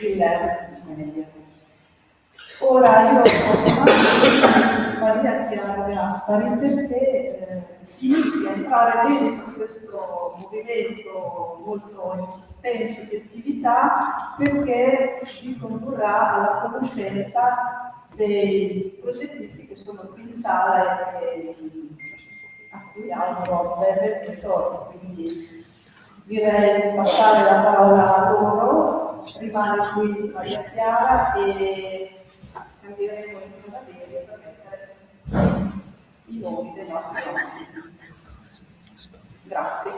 il Media. Ora io ho chiamato Maria Chiara Gaspari perché si inizia a entrare dentro questo movimento molto intenso di attività, perché vi condurrà alla conoscenza dei progettisti che sono qui in sala e a cui auguro benvenuto. Quindi direi di passare la parola a loro, rimane qui Maria Chiara e cambieremo il cavaliere per mettere i nomi dei nostri ospiti. Grazie.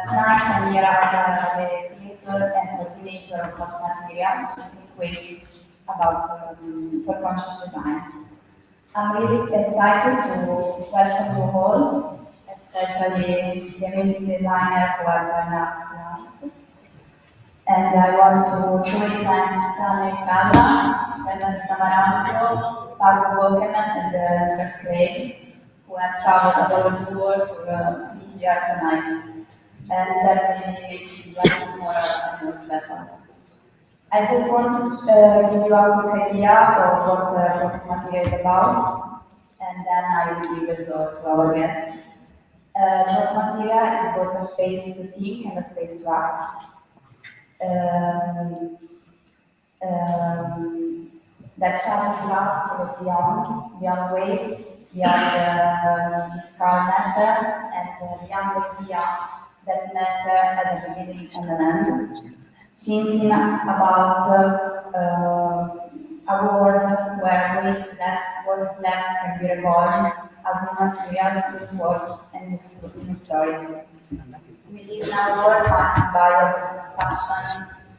Tonight I'm here as the creator and coordinator of Post Materia, which is a quiz about for conscious design. I'm really excited to welcome you all, especially the amazing designer who have joined us tonight. And I want to truly thank Tane Cada, Bernard Samaranto, Paolo Walkerman, and Chris Craig, who have traveled all over the world to be here tonight. And that really makes the event more special. I just want to give you a quick idea of what Post Materia is about, and then I will give it to our guests. Post Materia is both a space to think and a space to act. That challenge us to look beyond waste, beyond discard matter, and beyond the idea that matter has a beginning and an end. Thinking about a world where waste left, what's left can be reborn as new materials, new world, and new stories. We live in a world marked by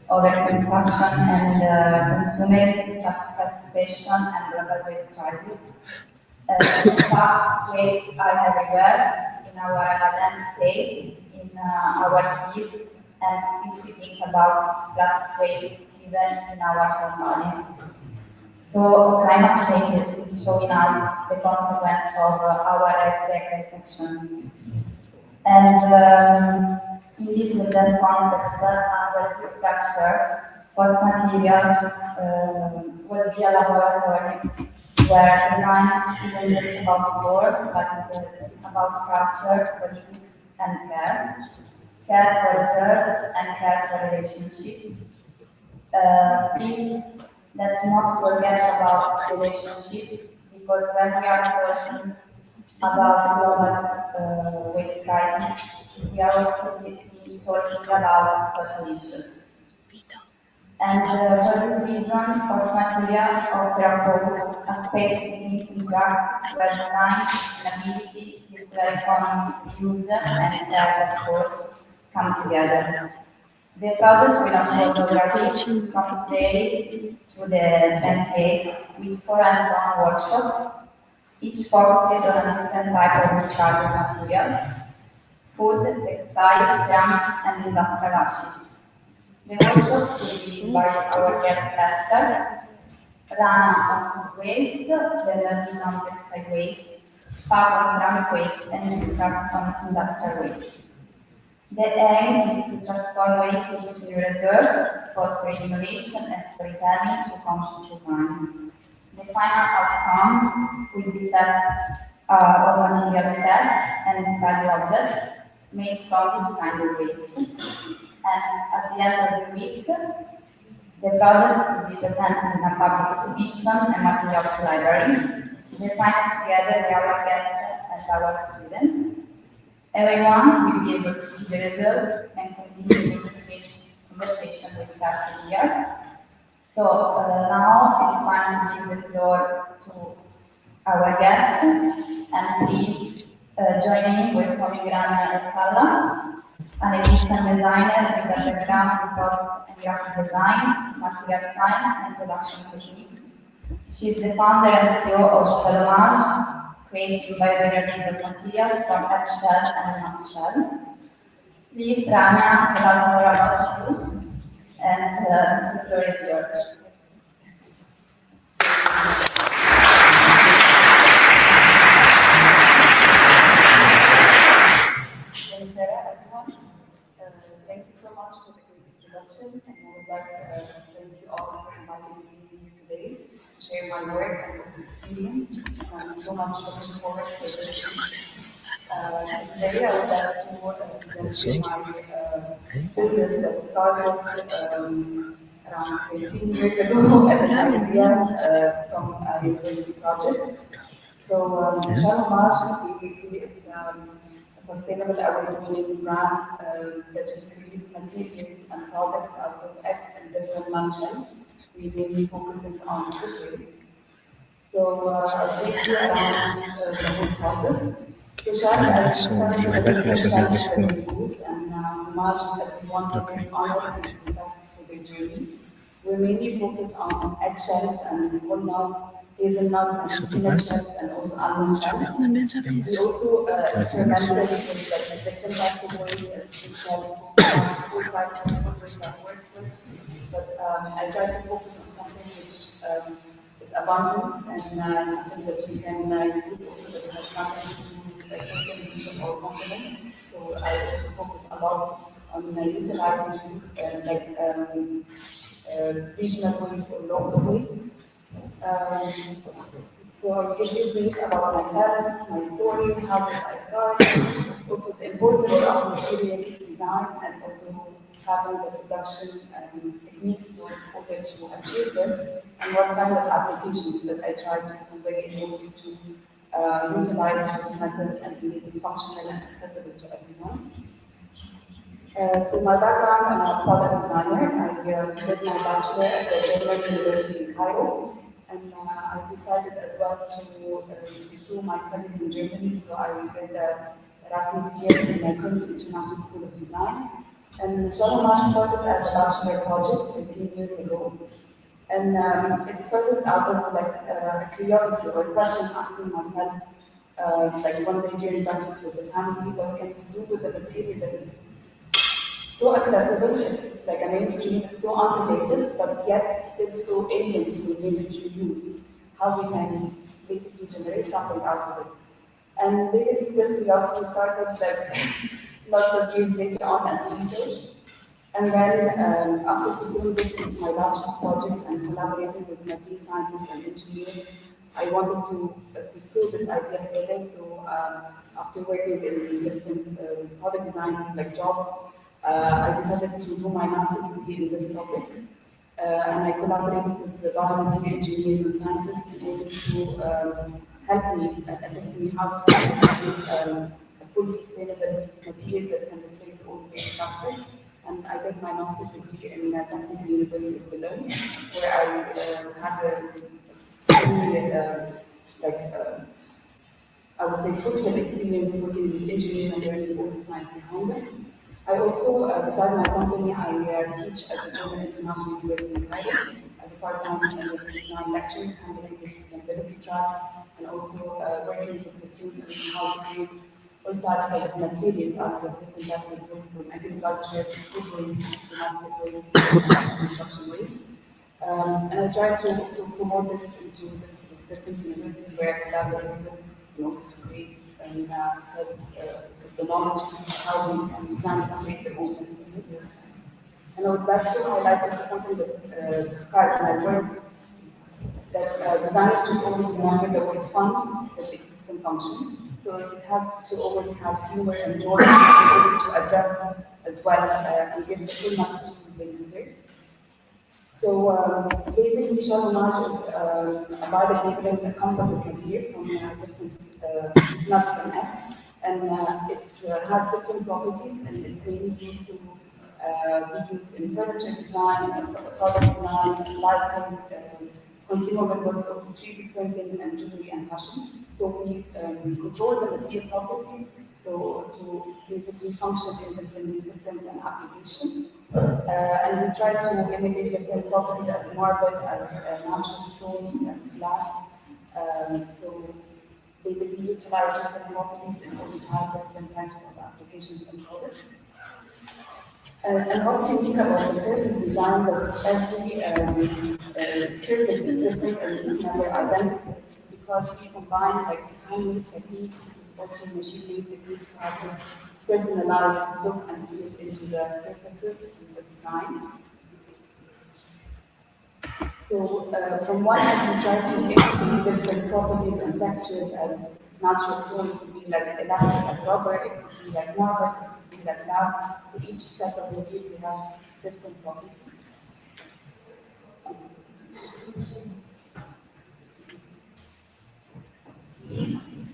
overconsumption, and consumerism, fast fashion, and global waste crisis. In fact, wastes are everywhere in our landscape, in our seas, and if we think about plastic waste, even in our home bodies. So climate change is showing us the consequence of our reflex action. And in this event context, under this pressure, Post Materia will be a laboratory where design isn't just about work, but it's about culture, politics, and care. Care for others and care for relationship. Please, let's not forget about relationship, because when we are talking about global waste crisis, we are also talking about social issues. And for this reason, Post Materia offers a space to think and act where design, sustainability, circular economy, use, and care, of course, come together. The project will unfold gradually from today to the 28th with 4 hands-on workshops, each focuses on a different type of rechargeable material: food, textile, ceramics, and industrial ashes. The workshop will be led by our guest Esther, Rana on food waste, Bernardina on textile waste, Paco on ceramic waste, and Lucas on industrial waste. The aim is to transform waste into new resource, fostering innovation and storytelling through conscious design. The final outcomes will be set of materials tests and study objects made from this kind of waste. And at the end of the week, the project will be presented in a public exhibition and materials library, designed together by our guests and our students. Everyone will be able to see the results and continue the research conversation we started here. So now it's time to give the floor to our guest, and please join in welcoming Rania Estalla, an Egyptian designer with a background in product and graphic design, material science, and production techniques. She is the founder and CEO of Salomage, creating biodegradable materials from eggshell and nutshell. Please, Rania, tell us more about you, and the floor is yours. Thank you so much for the great introduction, and I would like to thank you all for inviting me here today to share my work and also experience. I'm so much looking forward to this. Today I would like to present my business that started around 18 years ago as an idea from a university project. So Salomage, basically, it's a sustainable award-winning brand that we create materials and products out of egg and different nutshells. We mainly focusing on food waste. So I'll take you around the whole process. So shell as and March as we want to honor and respect for their journey. We mainly focus on eggshells and walnut, hazelnut, and peanut shells, and also almond shells. We also experimented with like different types of ways as food shells, all types of food waste that work with. But I try to focus on something which is abundant and something that we can use also that has nothing to do with like contamination or confidence. So I also focus a lot on utilizing regional waste or local waste. So I'll give you a brief about myself, my story, how did I start, also the importance of material design and also having the production techniques to order to achieve this, and what kind of applications that I try to convey in order to utilize this method and make it functional and accessible to everyone. So my background, I'm a product designer. I did my bachelor at the German University in Cairo, and I decided as well to pursue my studies in Germany. So I did the Erasmus year in the International School of Design. And Salomage started as a bachelor project 17 years ago. And it started out of like a curiosity or a question asking myself, like one day during practice with the family, what can we do with the material that is so accessible, it's like a mainstream, it's so unrelated, but yet it's still so alien to mainstream use. How we can basically generate something out of it. And basically this curiosity started like lots of years later on as research. And then after pursuing this into my bachelor project and collaborating with material scientists and engineers, I wanted to pursue this idea further. So after working in different product design like jobs, I decided to do my master's degree in this topic, and I collaborated with the biomaterial engineers and scientists in order to help me assist me how to create a fully sustainable material that can replace all waste plastics. And I did my master's degree in Technical University of Cologne, where I had a I would say fruitful experience working with engineers and learning all the science behind it. I also, beside my company, I teach at the German International University in Cairo as a part-time university design lecturer, handling the sustainability track, and also working with the students on how to create all types of materials out of different types of waste, from agriculture to food waste, to domestic waste, and construction waste. And I try to also promote this into the different universities where I collaborate with in order to create and spread the knowledge of how we can design and create their own materials. And I would like to highlight also something that describes my work, that designers should always remember the word fun that exists in function. So it has to always have humor and joy in order to address as well and give the full message to the users. So basically, Salomage is a biodegradable composite material from different nuts and eggs, and it has different properties, and it's mainly used to we use in furniture design, product design, lighting, consumer goods, also 3D printing, and jewelry and fashion. So we control the material properties, so to basically function in different disciplines and applications. And we try to imitate different properties as marble, as natural stones, as glass. So basically utilize different properties in order to have different types of applications and products. And what's unique about the surface design that every surface is different and is never identical, because we combine like handmade techniques with also machine-made techniques to have this personalized look and feel into the surfaces in the design. So from one hand, we try to imitate different properties and textures as natural stone. It could be like elastic as rubber, it could be like marble, it could be like glass. So each set of materials they have different properties.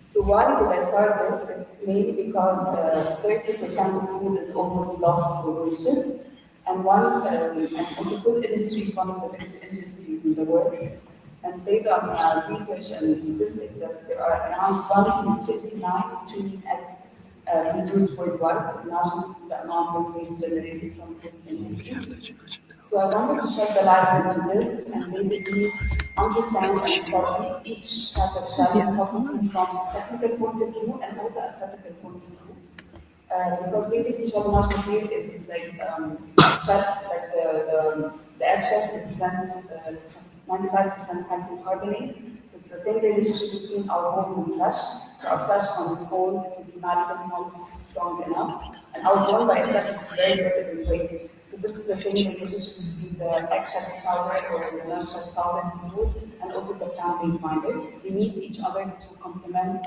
So why did I start this? It's mainly because 30% of food is almost lost or wasted. And also food industry is one of the biggest industries in the world. And based on research and statistics, that there are around 159 trillion eggs produced worldwide. So imagine the amount of waste generated from this industry. So I wanted to shed the light into this and basically understand and study each type of shell properties from a technical point of view and also aesthetical point of view. Because basically shell material is like shell, like the egg shell represents 95% calcium carbonate. So it's the same relationship between our bones and flesh. So our flesh on its own can be malleable, not strong enough. And our bone by itself is very brittle and weak. So this is the same relationship between the eggshell powder or the nutshell powder we use and also the plant-based binder. They need each other to complement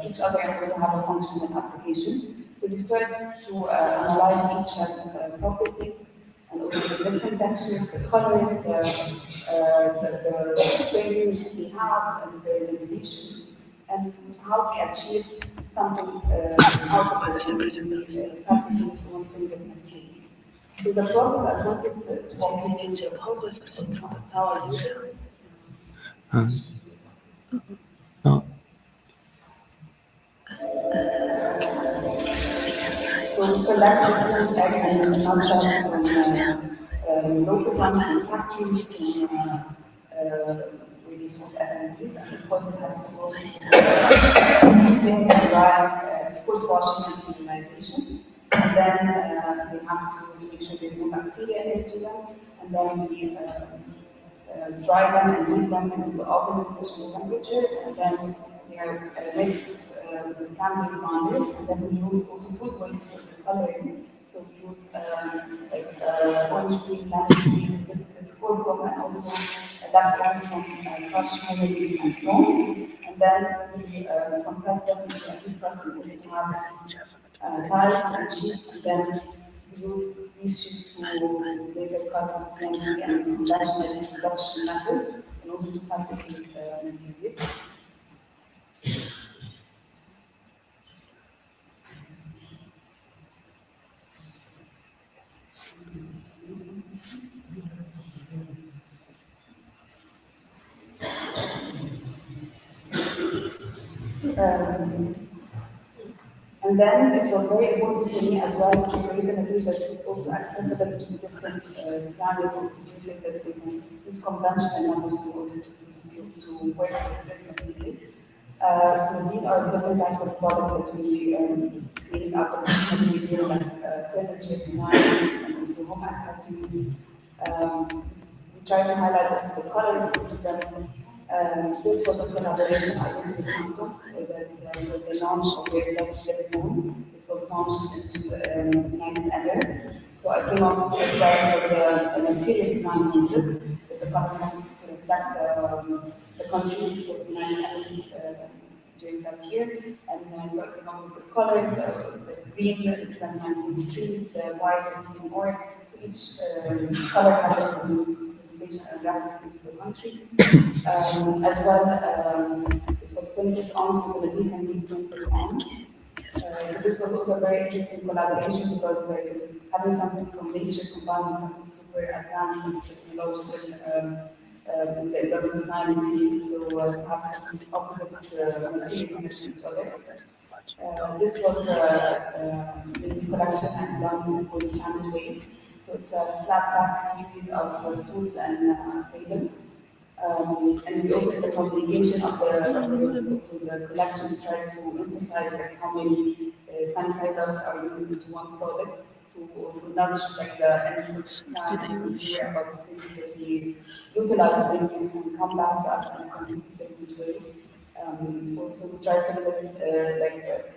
each other and also have a functional application. So we start to analyze each shell properties and also the different textures, the colors, the strengths they have and their limitation, and how we achieve something out of this practically one single material. So the process I wanted to walk you into the process of how I do this. So we collect different egg and nutshells from local farms and factories to really source FMPs, and of course it has to go heating and drying, of course washing and sterilization. And then they have to make sure there's no bacteria into them, and then we dry them and heat them into the oven at special temperatures, and then they are mixed with plant-based binders, and then we use also food waste for the coloring. So we use orange green, lemon green, hibiscus, curcuma, and also leftovers from crushed memories and stones. And then we compress them into a heat press in order to have these tiles and sheets, and then we use these sheets to laser cut with CNC and conventional production method in order to fabricate material. And then it was very important for me as well to create a material that is also accessible to different designers or producers, that they can use conventional methods in order to work with this material. So these are different types of products that we create out of this material, like furniture design and also home accessories. We try to highlight also the colors into them. This was a collaboration I did with Samsung with the launch of their flagship phone. It was launched into the United Emirates. So I came up as well with the material design concept that the colors have to reflect the country which was United Emirates during that year. And so I came up with the colors, the green represents my industries, the white and orange. So each color has a presentation and reference into the country. As well, it was printed on, so the material can be printed on. So this was also a very interesting collaboration because like having something from nature combined with something super advanced and technological in the industrial design field, so to have complete opposite materials next to each other. This was this collection and done with called Planet Wave. So it's a flat pack series of stools and tables. And we also, in the communication of the collection, tried to emphasize like how many sanitizers are used into one product to also nudge like the end here about the things that we utilize and things can come back to us in a completely different way. Also, we try to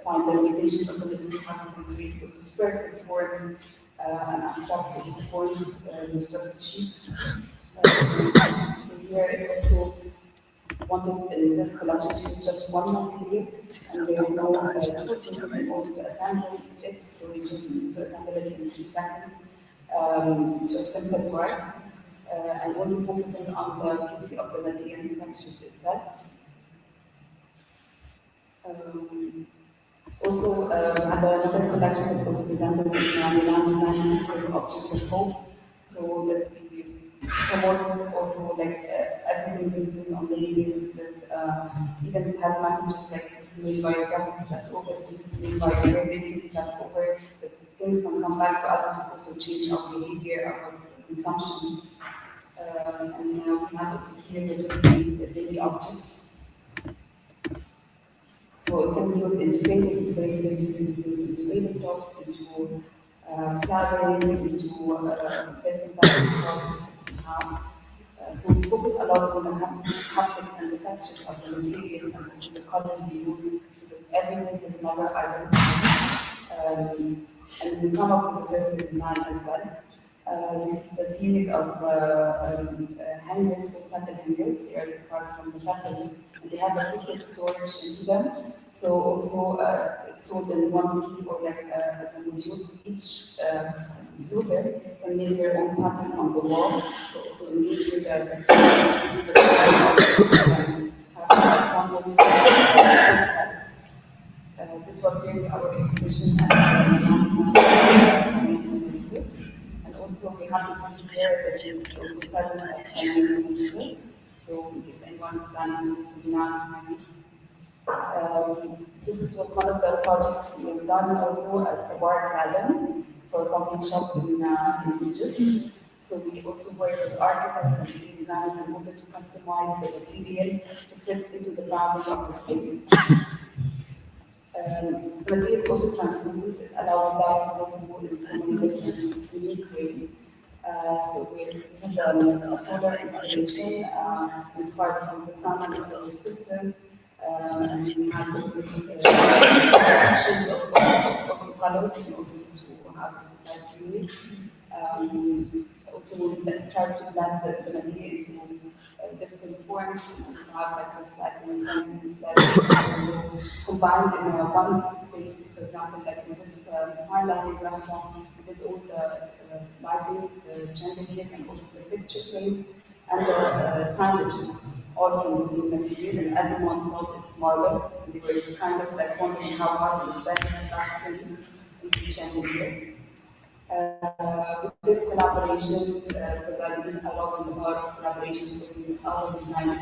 find the limitation of the material how we create also spread forms and abstract also forms with just sheets. So here it also wanted in this collection to use just one material, and there is no tools in order to assemble it, so we just need to assemble it in 3 seconds. It's just simple parts, and only focusing on the beauty of the material and textures itself. Also, another collection that was presented in Milan Design for Objects of Hope, so that we promote also like everything we use on daily basis that even have messages like this is made by graphics leftovers, this is made by creativity leftover, that things can come back to us to also change our behavior, our consumption. And we have also series of daily objects. So it can be used into things, it's very stable to be used into tabletops, into flowering, into different types of products that we have. So we focus a lot on the haptics and the textures of the materials and also the colors we use, so that every piece is never identical. And we come up with a surface design as well. This is a series of hangers, metal hangers. They are inspired from the metals, and they have a secret storage into them. So also it's sold in one piece or like as a module. Each user can make their own pattern on the wall. So also engaging the this was during our exhibition at and also we have to consider that it was also present at San. So in case anyone is planning to be now this was one of the projects we have done also as a work garden for a coffee shop in Egypt. So we also work with architects and interior designers in order to customize the material to fit into the boundary of the space. The material is also translucent. It allows light to go through in so many different unique ways. So this is a solar installation. It's inspired from the sun and the solar system. And we have different shades of also colors in order to have this light series. Also, we try to blend the material into different forms and have like this lighting and combined in one space. For example, like in this fine dining restaurant, we did all the lighting, the chandeliers, and also the picture frames and the sandwiches, all from the same material, and everyone thought it's marble. And they were kind of like wondering how hard it was better in the chandelier. We did collaborations because I did a lot of collaborations with other designers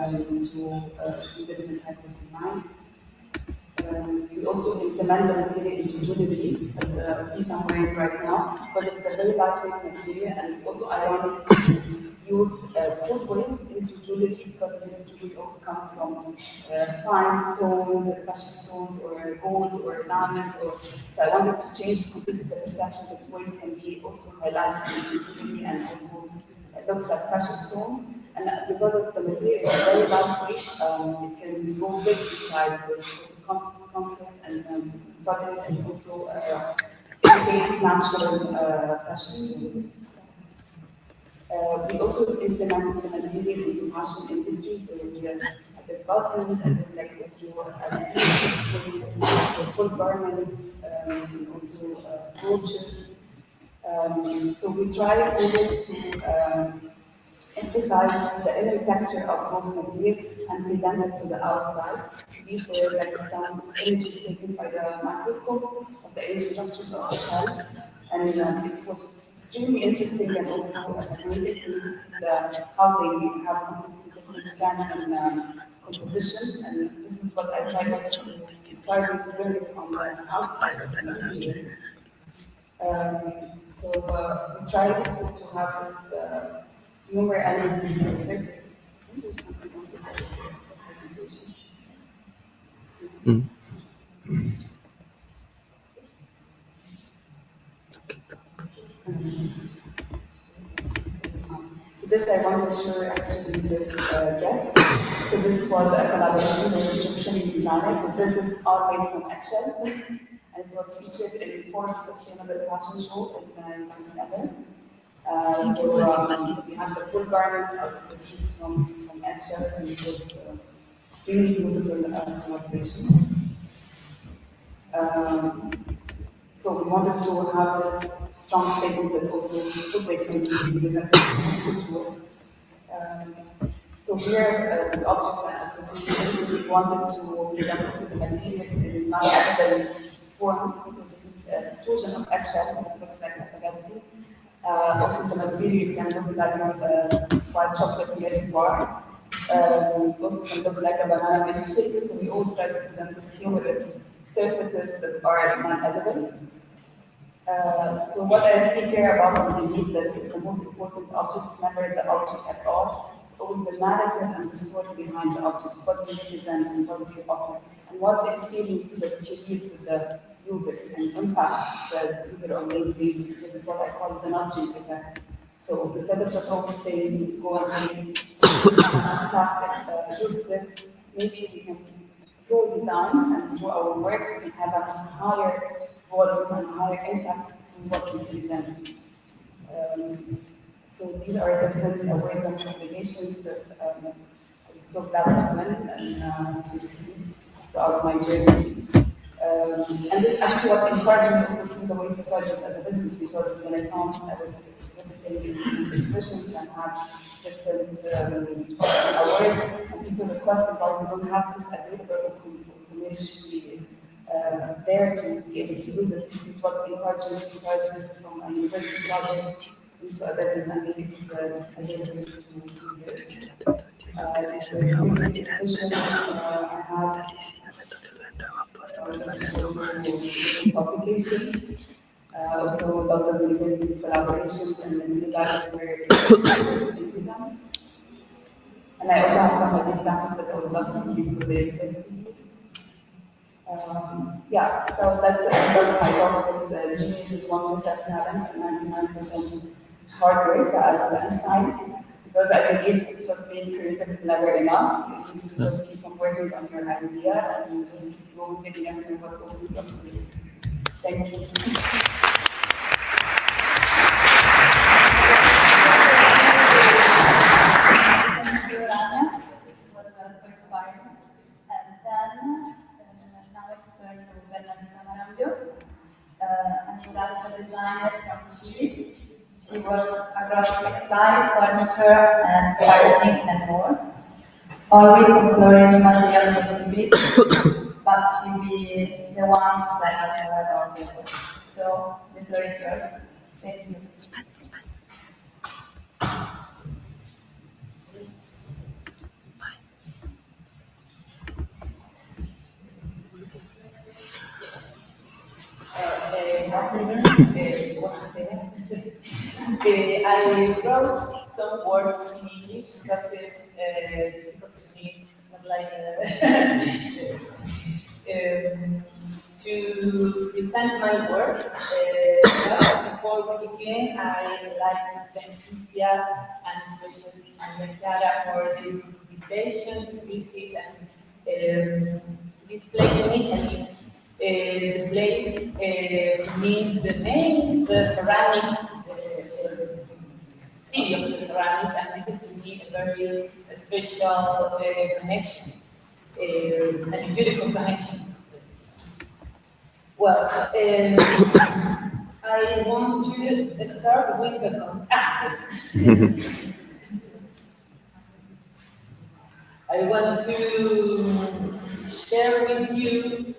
to do different types of design. We also implement the material into jewelry as a piece I'm wearing right now, because it's a very lightweight material and it's also ironic to use food waste into jewelry because jewelry always comes from fine stones, precious stones, or gold, or diamond. So I wanted to change completely the perception that waste can be also highlighted in jewelry and also it looks like precious stones. And because of the material is very lightweight, it can go big in size, so it's also comfort and product and also natural precious stones. We also implemented the material into fashion industry, so we at the bottom and then like also as full garments and also brooches. So we try always to emphasize the inner texture of those materials and present it to the outside. These were like some images taken by the microscope of the inner structures of the shells, and it was extremely interesting and also fascinating to see how they have completely different strength and composition, and this is what I tried also to describe to learn from the outside of the material. So we tried also to have this humor element in the surface. So this I wanted to show actually this dress. So this was a collaboration with Egyptian designers. So this is all made from eggshells, and it was featured in Forbes Sustainable Fashion Show in the Netherlands. So we have the full garments of the beads from eggshells, and it was extremely beautiful collaboration. So we wanted to have this strong statement that also food waste can be presented in culture. So here, with objects and association, we wanted to present also the materials in non-edible forms. So this is the extrusion of eggshells, it looks like a spaghetti. Also the material can look like a white chocolate milk bar. Also can look like a banana milkshake. So we always try to present this humorous surfaces that are non-edible. So what I really care about is indeed that the most important object is never the object at all. It's always the narrative and the story behind the object. What do you present and what do you offer? And what experience that you give to the user and impact the user on daily basis. This is what I call the nudging effect. So instead of just always saying, go and say, plastic, use this, maybe we can, through design and through our work, we can have a higher volume and higher impact through what we present. So these are different words and combinations that I'm so glad to win and to receive throughout my journey. And this is actually what encouraged me also to the way to start this as a business, because when I found I was exhibiting in exhibitions and had different awards, and people requested why we don't have this available or commercially there to be able to use it. This is what encouraged me to start this from a university project into a business and make it available to users. Publication, also lots of university collaborations and material labs where into them. And I also have some examples that I would love to give for the university. Yeah, so that my talk is the genius is 1% talent and 99% hard work at Einstein. Because I believe just being creative is never enough. You need to just keep on working on your idea and just keep moving and never know what opens up for you. Thank you. Thank you, Rania. It was so inspiring. And then now it's turn to Bernardina Marambio, an industrial designer from Chile. She works across textile, furniture, and packaging and more. Always exploring new material possibilities, but she be the one to let us know about the work. So the floor is yours. Thank you. I wrote some words in English because it's difficult to me, not like to present my work. Before we begin, I like to thank ISIA and especially Clara for this invitation to visit and this place in Italy. The place means the name is the ceramic city of the ceramic, and this is to me a very special connection, and a beautiful connection. Well, I want to start with the I want to share with you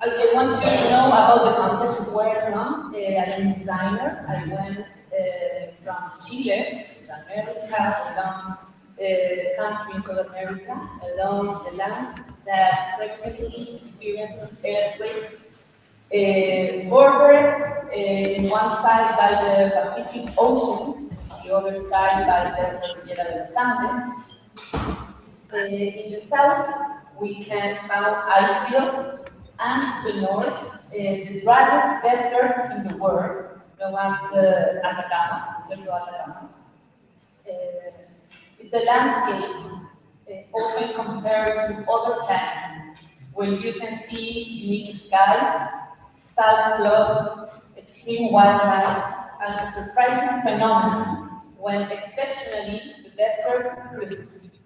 I want to know about the context where I'm from. I'm a designer. I went from Chile to America, along countries of America, along the land that frequently experience earthquakes, bordered in one side by the Pacific Ocean, the other side by the Cordillera de los Andes. In the south, we can find ice fields, and to the north, the driest desert in the world, known as the Atacama, Central Atacama. It's a landscape often compared to other planets, where you can see unique skies, salt floods, extreme wildlife, and a surprising phenomenon when exceptionally the desert flutes.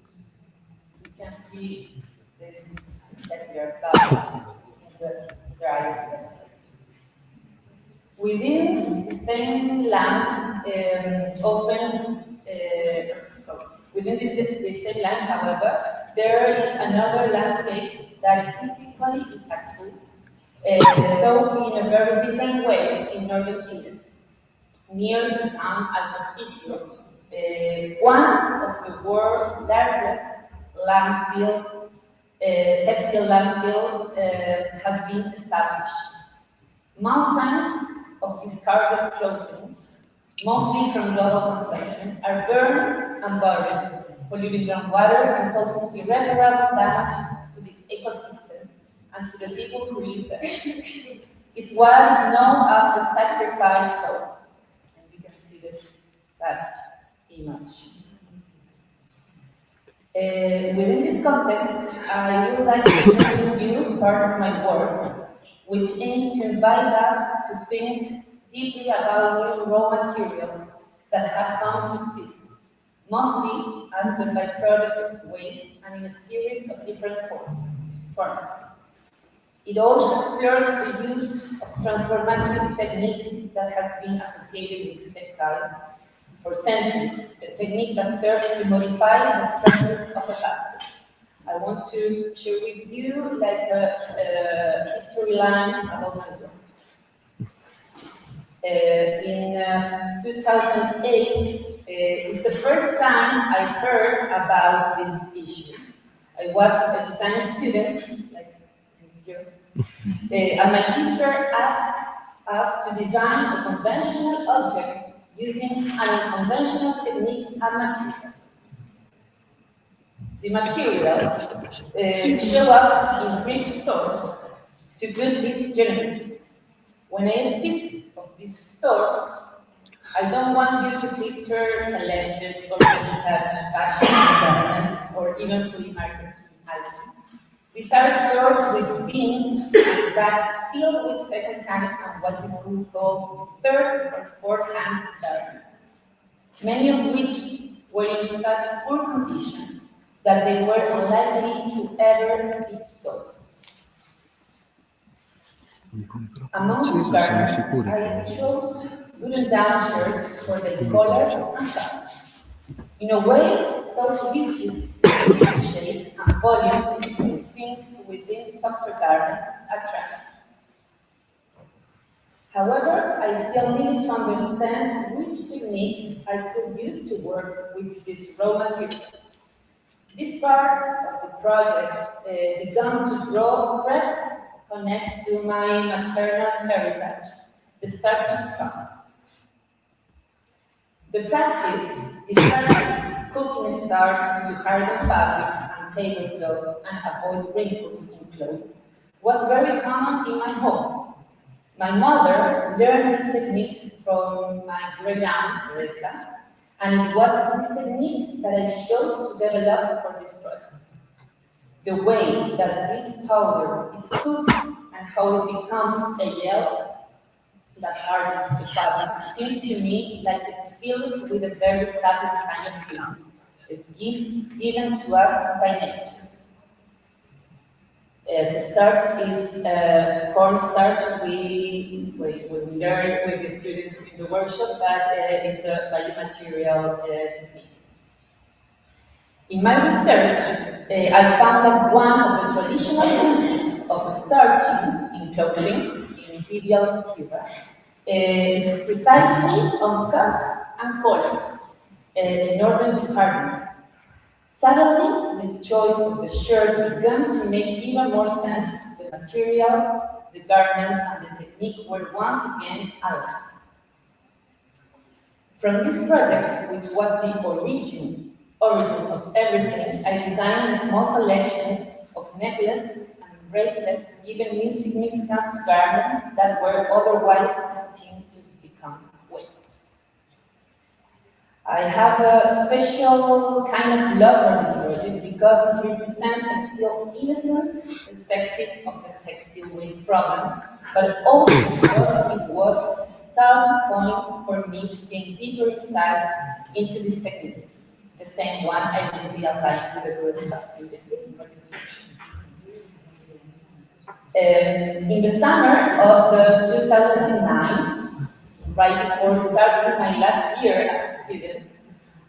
You can see this spectacular clouds in the driest desert. Within the same land, within the same land, however, there is another landscape that is equally impactful, though in a very different way in northern Chile. Near the town Alto Hospicio, one of the world's largest textile landfill has been established. Mountains of discarded clothing, mostly from global consumption, are burned and buried, polluting groundwater and causing irreparable damage to the ecosystem and to the people who live there. It's what is known as the sacrifice zone. And you can see this sad image. Within this context, I would like to share with you part of my work, which aims to invite us to think deeply about new raw materials that have come to exist, mostly as a byproduct of waste and in a series of different formats. It also explores the use of transformative technique that has been associated with textile for centuries, a technique that serves to modify the structure of a plastic. I want to share with you like a history line about my work. In 2008, it's the first time I heard about this issue. I was a design student, like here, and my teacher asked us to design a conventional object using an unconventional technique and material. The material show up in thrift stores to build it generally. When I speak of these stores, I don't want you to picture selected or vintage fashion garments or even flea market items. These are stores with bins and bags filled with second-hand and what you could call third or fourth-hand garments, many of which were in such poor condition that they were unlikely to ever be sold. Among these garments, I chose wooden down shirts for their colors and colors. In a way, those rigid shapes and volumes distinct within softer garments attract. However, I still needed to understand which technique I could use to work with this raw material. This part of the project began to draw threads connect to my maternal heritage, the starching process. The practice cooking starch to harden fabrics and tablecloth and avoid wrinkles in clothes, was very common in my home. My mother learned this technique from my great aunt, Teresa, and it was this technique that I chose to develop for this project. The way that this powder is cooked and how it becomes a gel that hardens the fabric seems to me like it's filled with a very subtle kind of feeling, a gift given to us by nature. The starch is cornstarch. We learned with the students in the workshop that it's a biomaterial technique. In my research, I found that one of the traditional uses of starching in clothing in imperial Cuba is precisely on cuffs and collars in order to harden. Suddenly, the choice of the shirt began to make even more sense. The material, the garment, and the technique were once again aligned. From this project, which was the origin of everything, I designed a small collection of necklaces and bracelets, giving new significance to garments that were otherwise destined to become waste. I have a special kind of love for this project because it represents a still innocent perspective of the textile waste problem, but also because it was the starting point for me to gain deeper insight into this technique, the same one I will be applying to the group of students for this workshop. In the summer of the 2009, right before starting my last year as a student,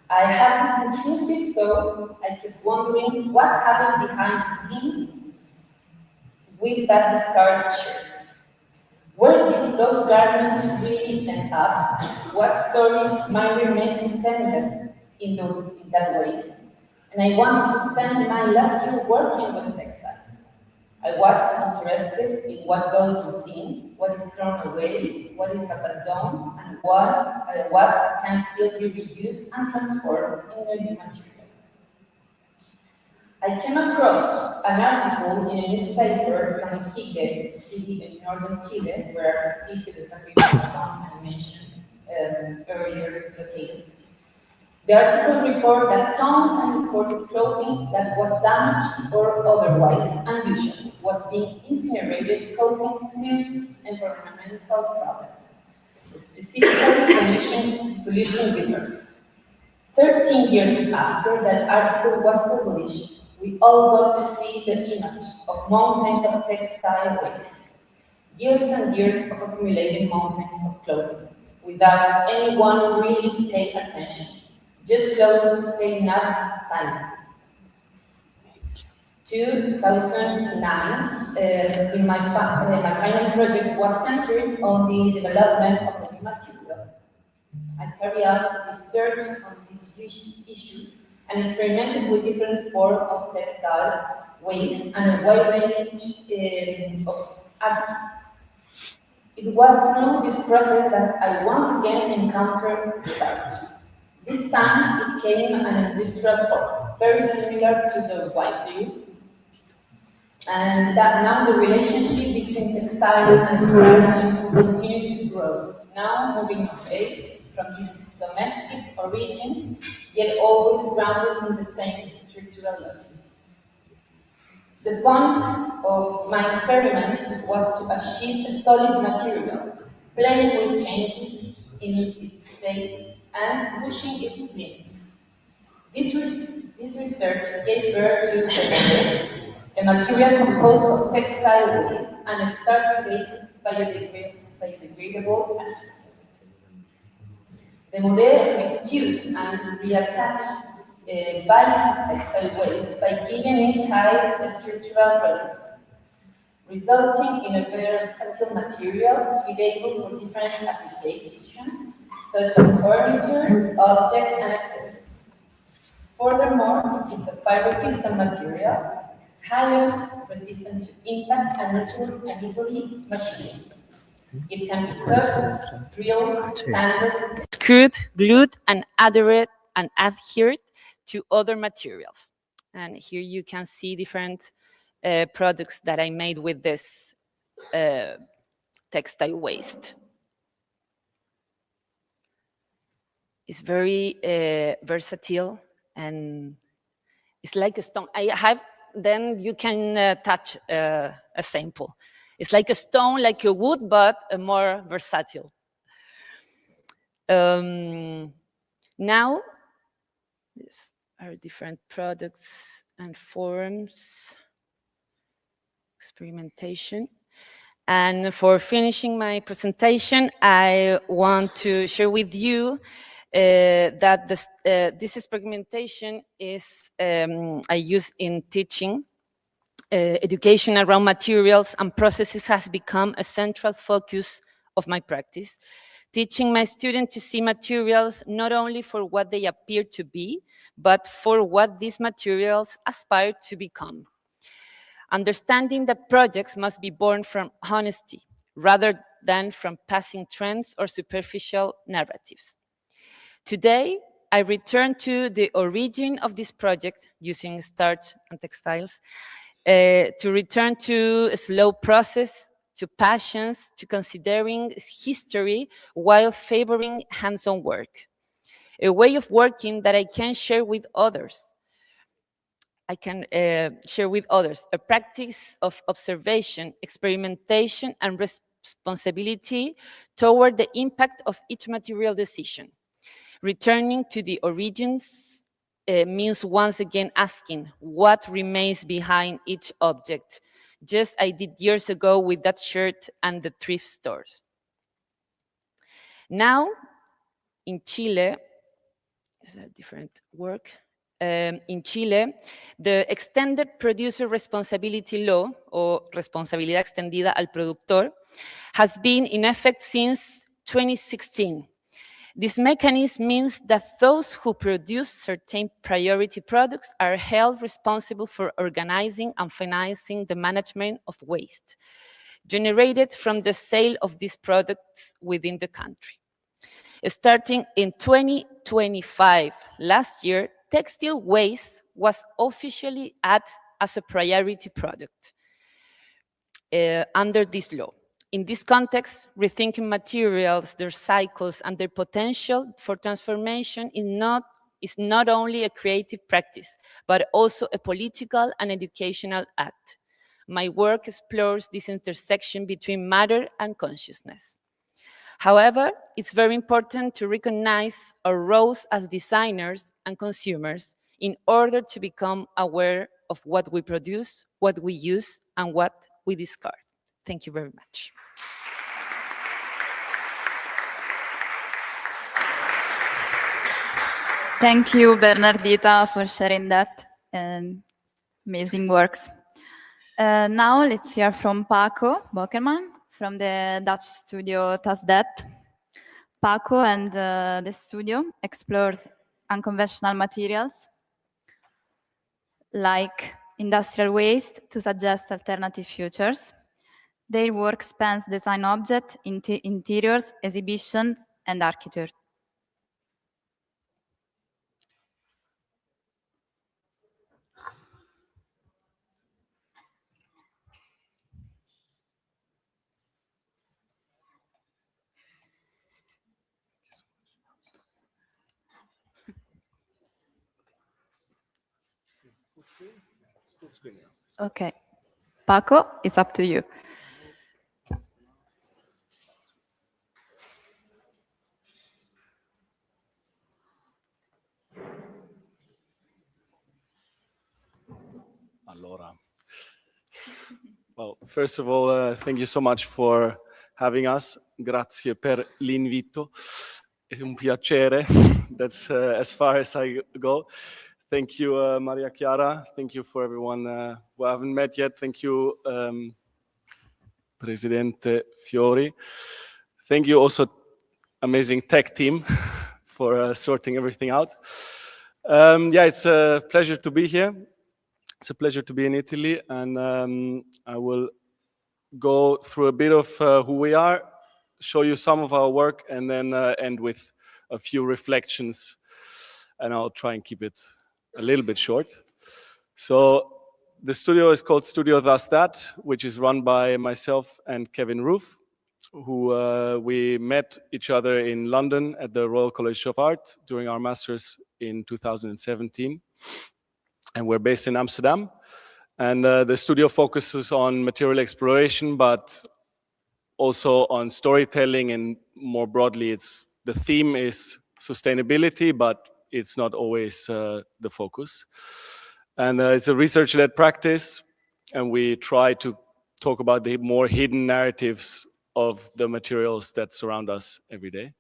I had this intrusive thought. I kept wondering what happened behind the scenes with that discarded shirt. Where did those garments really end up? What stories might remain suspended in that waste? And I wanted to spend my last year working with textiles. I was interested in what goes unseen, what is thrown away, what is abandoned, and what can still be reused and transformed in a new material. I came across an article in a newspaper from Iquique, city in northern Chile, where the species of I mentioned earlier is located. The article reported that tons of imported clothing that was damaged or otherwise unusual was being incinerated, causing serious environmental problems, specifically pollution rivers. 13 years after that article was published, we all got to see the image of mountains of textile waste, years and years of accumulated mountains of clothing, without anyone really paying attention. Just close paying up silent. 2009, in my final project was centered on the development of a new material. I carried out research on this issue and experimented with different forms of textile waste and a wide range of additives. It was through this process that I once again encountered starch. This time it came an industrial form, very similar to the white glue, and that now the relationship between textiles and starch continued to grow, now moving away from these domestic origins, yet always grounded in the same structural logic. The point of my experiments was to achieve a solid material, playing with changes in its state and pushing its limits. This research gave birth to a material composed of textile waste and a starch-based biodegradable adhesive. The model rescues and reattaches value to textile waste by giving it high structural resistance, resulting in a versatile material suitable for different applications, such as furniture, objects, and accessories. Furthermore, it's a fiber-resistant material, it's highly resistant to impact and easily machined. It can be cut, drilled, sanded, screwed, glued, and adhered to other materials. And here you can see different products that I made with this textile waste. It's very versatile, and it's like a stone. Then you can touch a sample. It's like a stone, like a wood, but more versatile. Now, these are different products and forms. experimentation. And for finishing my presentation, I want to share with you that this experimentation is I use in teaching. Education around materials and processes has become a central focus of my practice, teaching my students to see materials not only for what they appear to be, but for what these materials aspire to become. Understanding that projects must be born from honesty, rather than from passing trends or superficial narratives. Today, I return to the origin of this project using starch and textiles, to return to a slow process, to passions, to considering history while favoring hands-on work. A way of working that I can share with others. A practice of observation, experimentation, and responsibility toward the impact of each material decision. Returning to the origins means once again asking what remains behind each object, just I did years ago with that shirt and the thrift stores. Now, in Chile, it's a different work. In Chile, the Extended Producer Responsibility Law, o Responsabilidad Extendida al Productor, has been in effect since 2016. This mechanism means that those who produce certain priority products are held responsible for organizing and financing the management of waste generated from the sale of these products within the country. Starting in 2025, last year, textile waste was officially added as a priority product under this law. In this context, rethinking materials, their cycles, and their potential for transformation is not only a creative practice, but also a political and educational act. My work explores this intersection between matter and consciousness. However, it's very important to recognize our roles as designers and consumers in order to become aware of what we produce, what we use, and what we discard. Thank you very much. Thank you, Bernardita, for sharing that amazing works. Now let's hear from Paco Bockerman from the Dutch studio Tasdet. Paco and the studio explores unconventional materials like industrial waste to suggest alternative futures. Their work spans design objects, interiors, exhibitions, and architecture. Okay. Paco, it's up to you. Allora. Well, first of all, thank you so much for having us. Grazie per l'invito. È un piacere. That's as far as I go. Thank you, Maria Chiara. Thank you for everyone who I haven't met yet. Thank you, Presidente Fiori. Thank you also, amazing tech team, for sorting everything out. Yeah, it's a pleasure to be here. It's a pleasure to be in Italy, and I will go through a bit of who we are, show you some of our work, and then end with a few reflections, and I'll try and keep it a little bit short. So the studio is called Studio Thus That, which is run by myself and Kevin Roof, who we met each other in London at the Royal College of Art during our masters in 2017. And we're based in Amsterdam. And the studio focuses on material exploration, but also on storytelling, and more broadly, the theme is sustainability, but it's not always the focus. And it's a research-led practice, and we try to talk about the more hidden narratives of the materials that surround us every day.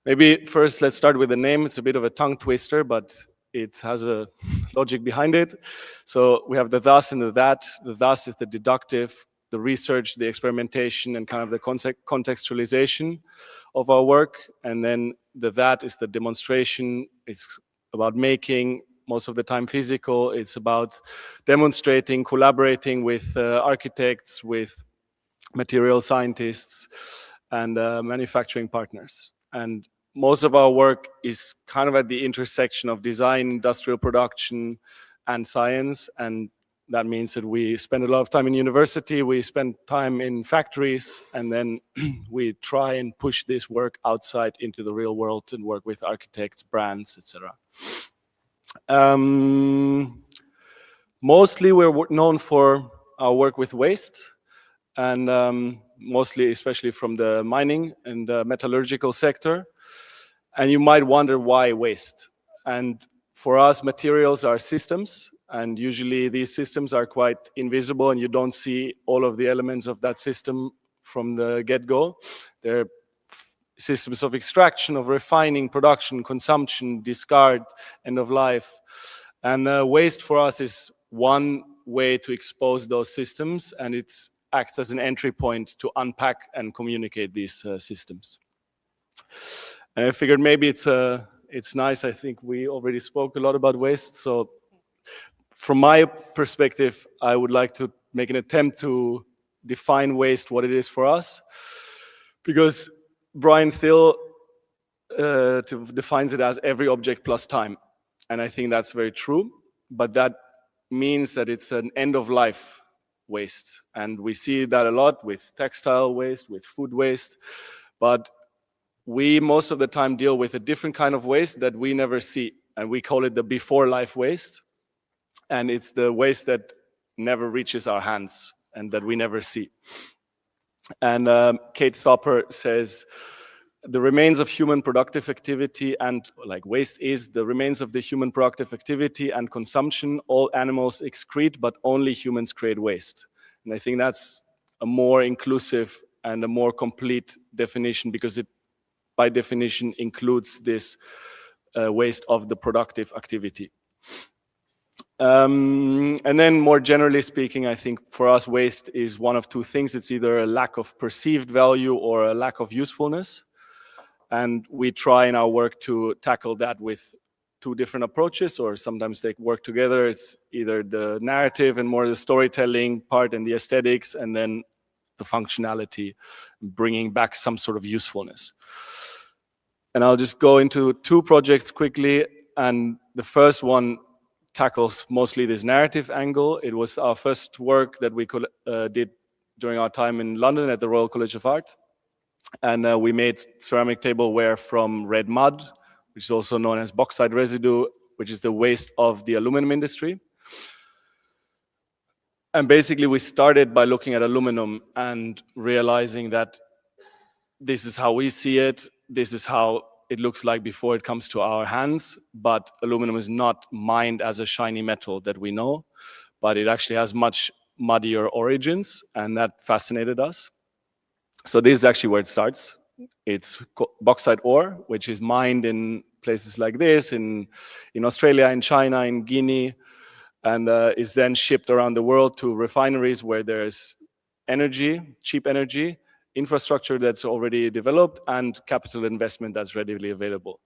Maybe first let's start with the name. It's a bit of a tongue twister, but it has a logic behind it. So we have the thus and the that. The thus is the deductive, the research, the experimentation, and kind of the contextualization of our work. And then the that is the demonstration. It's about making, most of the time physical. It's about demonstrating, collaborating with architects, with material scientists, and manufacturing partners. And most of our work is kind of at the intersection of design, industrial production, and science. And that means that we spend a lot of time in university, we spend time in factories, and then we try and push this work outside into the real world and work with architects, brands, etc. Mostly we're known for our work with waste, and mostly, especially from the mining and metallurgical sector. And you might wonder why waste. And for us, materials are systems, and usually these systems are quite invisible, and you don't see all of the elements of that system from the get-go. They're systems of extraction, of refining, production, consumption, discard, end of life. And waste for us is one way to expose those systems, and it acts as an entry point to unpack and communicate these systems. And I figured maybe it's nice. I think we already spoke a lot about waste. So from my perspective, I would like to make an attempt to define waste, what it is for us. Because Brian Thiel defines it as every object plus time. And I think that's very true. But that means that it's an end-of-life waste. And we see that a lot with textile waste, with food waste. But we most of the time deal with a different kind of waste that we never see, and we call it the before life waste. And it's the waste that never reaches our hands and that we never see. And Kate Thopper says, the remains of human productive activity and like waste is the remains of the human productive activity and consumption. All animals excrete, but only humans create waste. And I think that's a more inclusive and a more complete definition, because it by definition includes this waste of the productive activity. And then more generally speaking, I think for us waste is one of two things. It's either a lack of perceived value or a lack of usefulness. And we try in our work to tackle that with two different approaches, or sometimes they work together. It's either the narrative and more the storytelling part and the aesthetics, and then the functionality, bringing back some sort of usefulness. And I'll just go into two projects quickly. And the first one tackles mostly this narrative angle. It was our first work that we did during our time in London at the Royal College of Art. And we made ceramic tableware from red mud, which is also known as bauxite residue, which is the waste of the aluminum industry. And basically we started by looking at aluminum and realizing that this is how we see it. This is how it looks like before it comes to our hands. But aluminum is not mined as a shiny metal that we know, but it actually has much muddier origins, and that fascinated us. So this is actually where it starts. It's bauxite ore, which is mined in places like this, in Australia, in China, in Guinea, and is then shipped around the world to refineries where there's energy, cheap energy, infrastructure that's already developed, and capital investment that's readily available.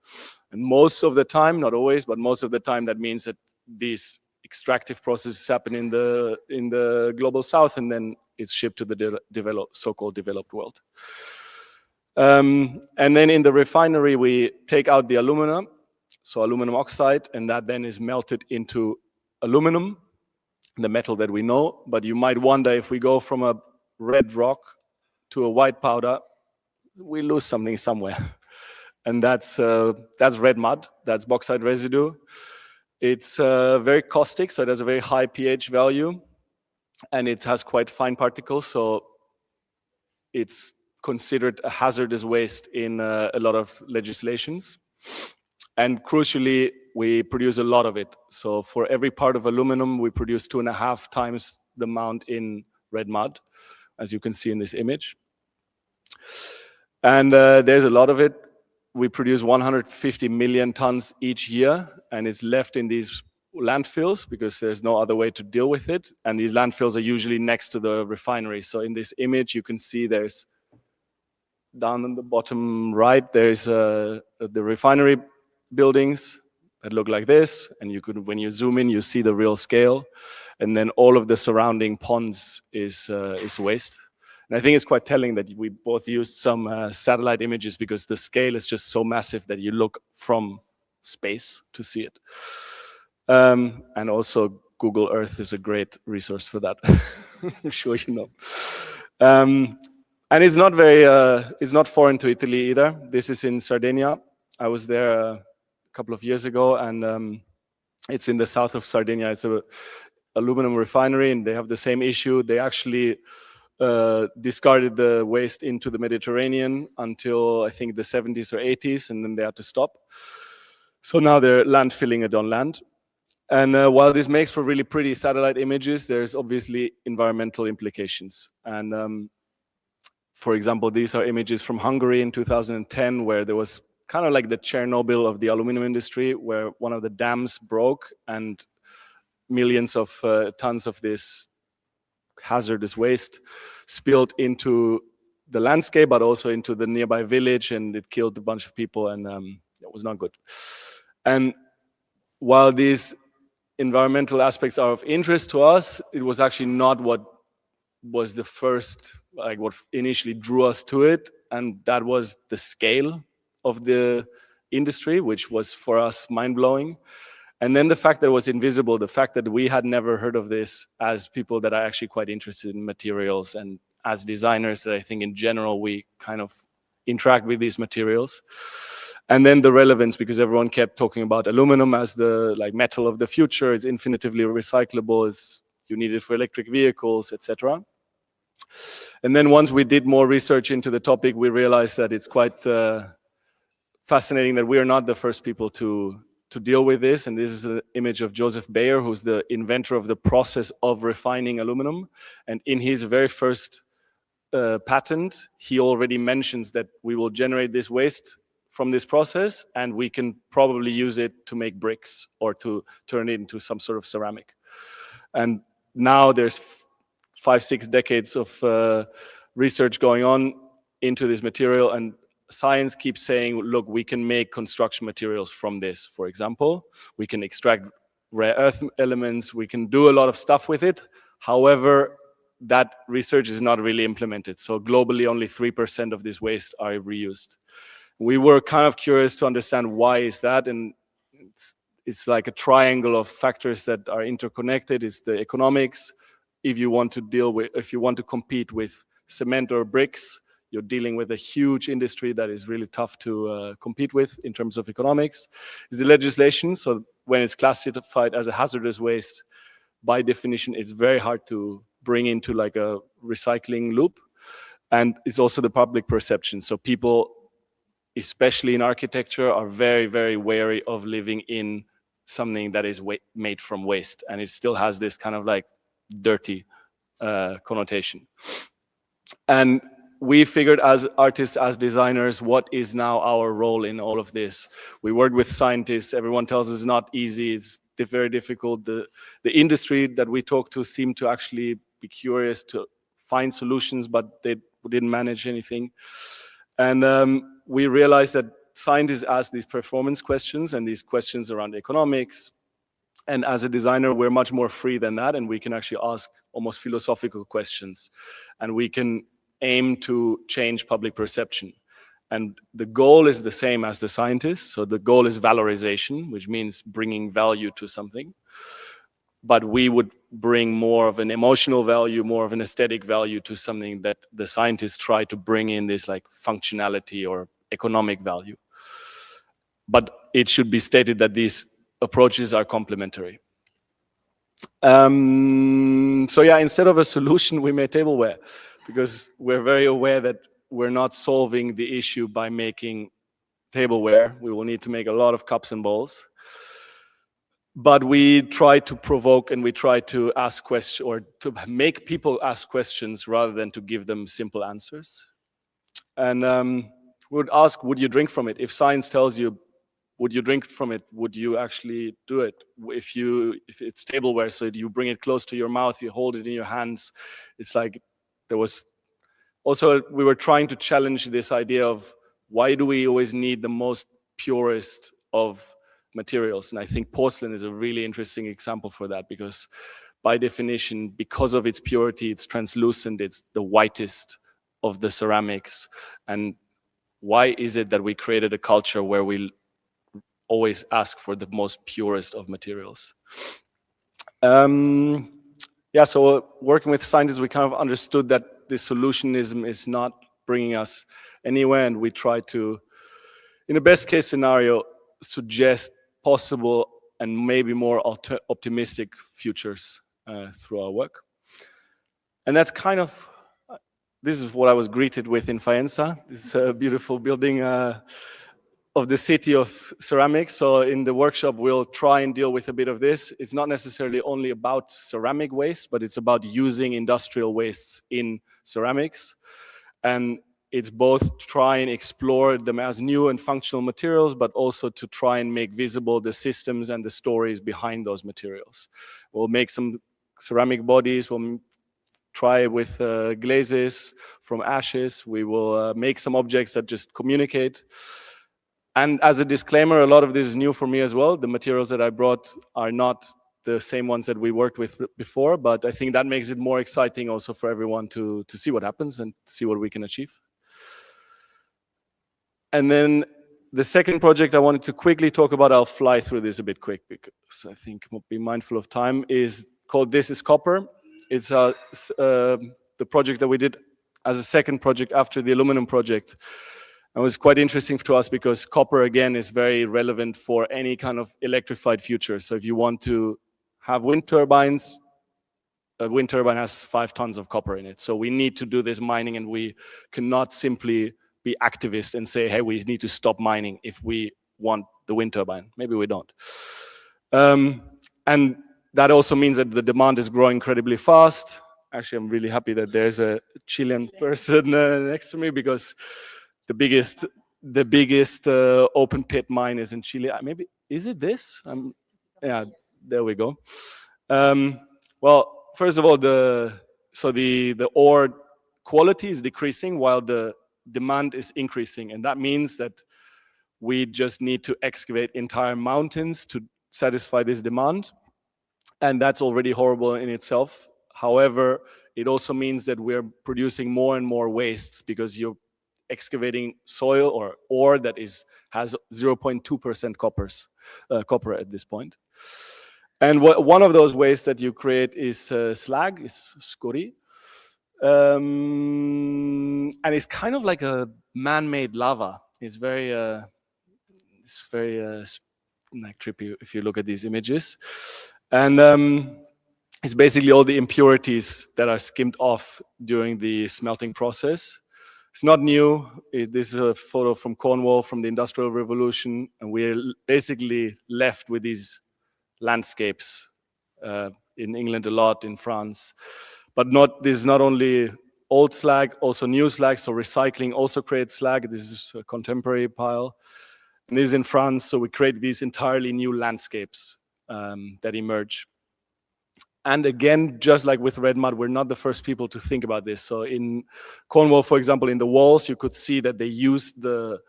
And most of the time, not always, but most of the time, that means that these extractive processes happen in the global south, and then it's shipped to the so-called developed world. And then in the refinery, we take out the aluminum, so aluminum oxide, and that then is melted into aluminum, the metal that we know. But you might wonder, if we go from a red rock to a white powder, we lose something somewhere. And that's red mud, that's bauxite residue. It's very caustic, so it has a very high pH value, and it has quite fine particles, so it's considered a hazardous waste in a lot of legislations. And crucially, we produce a lot of it. So for every part of aluminum, we produce 2.5 times the amount in red mud, as you can see in this image. And there's a lot of it. We produce 150 million tons each year, and it's left in these landfills because there's no other way to deal with it. And these landfills are usually next to the refinery. So in this image, you can see there's down on the bottom right, there's the refinery buildings that look like this. And you could, when you zoom in, you see the real scale. And then all of the surrounding ponds is waste. And I think it's quite telling that we both used some satellite images because the scale is just so massive that you look from space to see it. And also Google Earth is a great resource for that. I'm sure you know. And it's not very, it's not foreign to Italy either. This is in Sardinia. I was there a couple of years ago, and it's in the south of Sardinia. It's a aluminum refinery, and they have the same issue. They actually discarded the waste into the Mediterranean until I think the 70s or 80s, and then they had to stop. So now they're landfilling it on land. And while this makes for really pretty satellite images, there's obviously environmental implications. And for example, these are images from Hungary in 2010, where there was kind of like the Chernobyl of the aluminum industry, where one of the dams broke and millions of tons of this hazardous waste spilled into the landscape, but also into the nearby village, and it killed a bunch of people, and it was not good. And while these environmental aspects are of interest to us, it was actually not what was the first, like what initially drew us to it, and that was the scale of the industry, which was for us mind-blowing. And then the fact that it was invisible, the fact that we had never heard of this as people that are actually quite interested in materials, and as designers that I think in general we kind of interact with these materials. And then the relevance, because everyone kept talking about aluminum as the like metal of the future, it's infinitively recyclable, you need it for electric vehicles, etc. And then once we did more research into the topic, we realized that it's quite fascinating that we are not the first people to deal with this. And this is an image of Joseph Bayer, who's the inventor of the process of refining aluminum. And in his very first patent, he already mentions that we will generate this waste from this process, and we can probably use it to make bricks or to turn it into some sort of ceramic. And now there's 5-6 decades of research going on into this material, and science keeps saying, look, we can make construction materials from this, for example. We can extract rare earth elements. We can do a lot of stuff with it. However, that research is not really implemented. So globally, only 3% of this waste are reused. We were kind of curious to understand why is that, and it's like a triangle of factors that are interconnected. It's the economics. If you want to compete with cement or bricks, you're dealing with a huge industry that is really tough to compete with in terms of economics. It's the legislation. So when it's classified as a hazardous waste, by definition, it's very hard to bring into like a recycling loop. And it's also the public perception. So people, especially in architecture, are very, very wary of living in something that is made from waste. And it still has this kind of like dirty connotation. And we figured as artists, as designers, what is now our role in all of this? We work with scientists. Everyone tells us it's not easy. It's very difficult. The industry that we talk to seem to actually be curious to find solutions, but they didn't manage anything. And we realized that scientists ask these performance questions and these questions around economics. And as a designer, we're much more free than that. And we can actually ask almost philosophical questions. And we can aim to change public perception. And the goal is the same as the scientists. So the goal is valorization, which means bringing value to something. But we would bring more of an emotional value, more of an aesthetic value to something that the scientists try to bring in this like functionality or economic value. But it should be stated that these approaches are complementary. So yeah, instead of a solution, we made tableware, because we're very aware that we're not solving the issue by making tableware. We will need to make a lot of cups and bowls. but we try to provoke and we try to ask questions, or to make people ask questions rather than to give them simple answers. And we would ask, would you drink from it? If science tells you, would you drink from it? Would you actually do it? If it's tableware, so you bring it close to your mouth, you hold it in your hands. It's like there was also, we were trying to challenge this idea of why do we always need the most purest of materials? And I think porcelain is a really interesting example for that, because by definition, because of its purity, it's translucent, it's the whitest of the ceramics. And why is it that we created a culture where we always ask for the most purest of materials? Yeah, so working with scientists, we kind of understood that this solutionism is not bringing us anywhere, and we try to, in the best case scenario, suggest possible and maybe more optimistic futures through our work. And that's kind of, this is what I was greeted with in Faenza, this beautiful building of the city of ceramics. So in the workshop, we'll try and deal with a bit of this. It's not necessarily only about ceramic waste, but it's about using industrial wastes in ceramics. And it's both try and explore them as new and functional materials, but also to try and make visible the systems and the stories behind those materials. We'll make some ceramic bodies, we'll try with glazes from ashes, we will make some objects that just communicate. And as a disclaimer, a lot of this is new for me as well. The materials that I brought are not the same ones that we worked with before, but I think that makes it more exciting also for everyone to see what happens and see what we can achieve. And then the second project I wanted to quickly talk about, I'll fly through this a bit quick because I think we'll be mindful of time, is called This is Copper. It's the project that we did as a second project after the aluminum project. It was quite interesting to us because copper, again, is very relevant for any kind of electrified future. So if you want to have wind turbines, a wind turbine has 5 tons of copper in it. So we need to do this mining, and we cannot simply be activists and say, hey, we need to stop mining if we want the wind turbine. Maybe we don't. And that also means that the demand is growing incredibly fast. Actually, I'm really happy that there's a Chilean person next to me, because the biggest open pit mine is in Chile. Maybe, is it this? Yeah, there we go. Well, first of all, the ore quality is decreasing while the demand is increasing. And that means that we just need to excavate entire mountains to satisfy this demand. And that's already horrible in itself. However, it also means that we're producing more and more wastes, because you're excavating soil or ore that has 0.2% copper at this point. And one of those wastes that you create is slag, is scori. And it's kind of like a man-made lava. It's very like trippy if you look at these images. And it's basically all the impurities that are skimmed off during the smelting process. It's not new. This is a photo from Cornwall from the Industrial Revolution, and we're basically left with these landscapes in England a lot, in France. But this is not only old slag, also new slag, so recycling also creates slag. This is a contemporary pile. And this is in France, so we create these entirely new landscapes that emerge. And again, just like with red mud, we're not the first people to think about this. So in Cornwall, for example, in the walls, you could see that they used the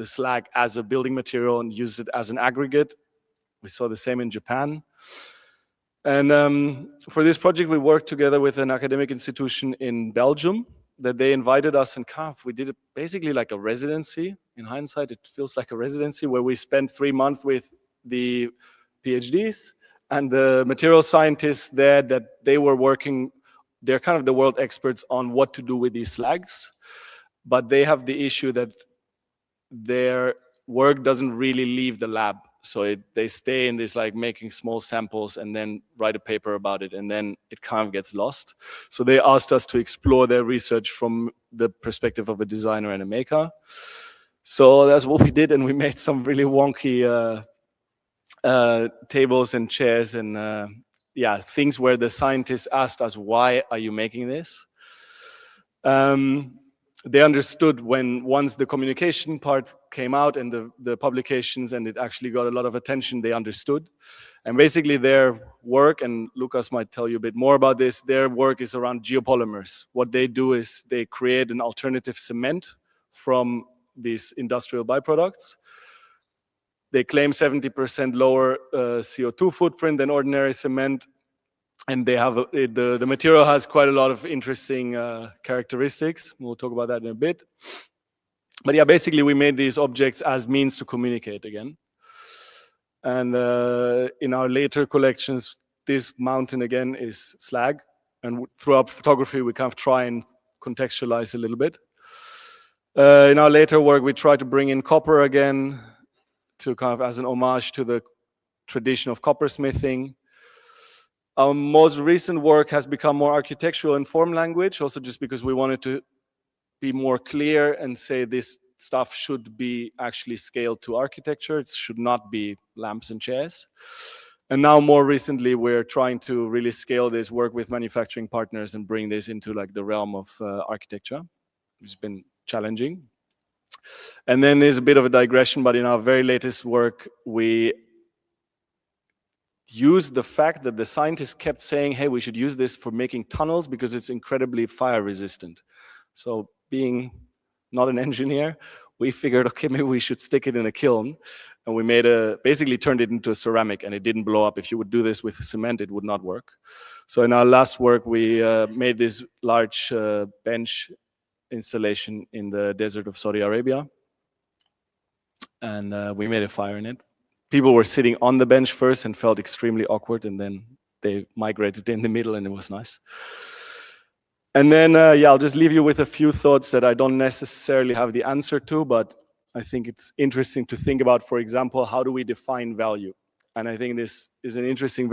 slag as a building material and used it as an aggregate. We saw the same in Japan. And for this project, we worked together with an academic institution in Belgium that they invited us, and we did it basically like a residency. In hindsight, it feels like a residency where we spent 3 months with the PhDs and the material scientists there, that they were working, they're kind of the world experts on what to do with these slags, but they have the issue that their work doesn't really leave the lab. So they stay in this, like making small samples and then write a paper about it, and then it kind of gets lost. So they asked us to explore their research from the perspective of a designer and a maker. So that's what we did, and we made some really wonky tables and chairs and yeah, things where the scientists asked us, why are you making this? They understood once the communication part came out and the publications, and it actually got a lot of attention, they understood. And basically their work, and Lucas might tell you a bit more about this, their work is around geopolymers. What they do is they create an alternative cement from these industrial byproducts. They claim 70% lower CO2 footprint than ordinary cement. And they have the material has quite a lot of interesting characteristics. We'll talk about that in a bit. But yeah, basically we made these objects as means to communicate again. And in our later collections, this mountain again is slag. And throughout photography, we kind of try and contextualize a little bit. In our later work, we try to bring in copper again to kind of as an homage to the tradition of coppersmithing. Our most recent work has become more architectural in form language, also just because we wanted to be more clear and say this stuff should be actually scaled to architecture. It should not be lamps and chairs. And now more recently, we're trying to really scale this work with manufacturing partners and bring this into like the realm of architecture, which has been challenging. And then there's a bit of a digression, but in our very latest work, we used the fact that the scientists kept saying, hey, we should use this for making tunnels because it's incredibly fire resistant. So being not an engineer, we figured, okay, maybe we should stick it in a kiln. And we basically turned it into a ceramic, and it didn't blow up. If you would do this with cement, it would not work. So in our last work, we made this large bench installation in the desert of Saudi Arabia. And we made a fire in it. People were sitting on the bench first and felt extremely awkward, and then they migrated in the middle, and it was nice. And then, yeah, I'll just leave you with a few thoughts that I don't necessarily have the answer to, but I think it's interesting to think about, for example, how do we define value? And I think this is an interesting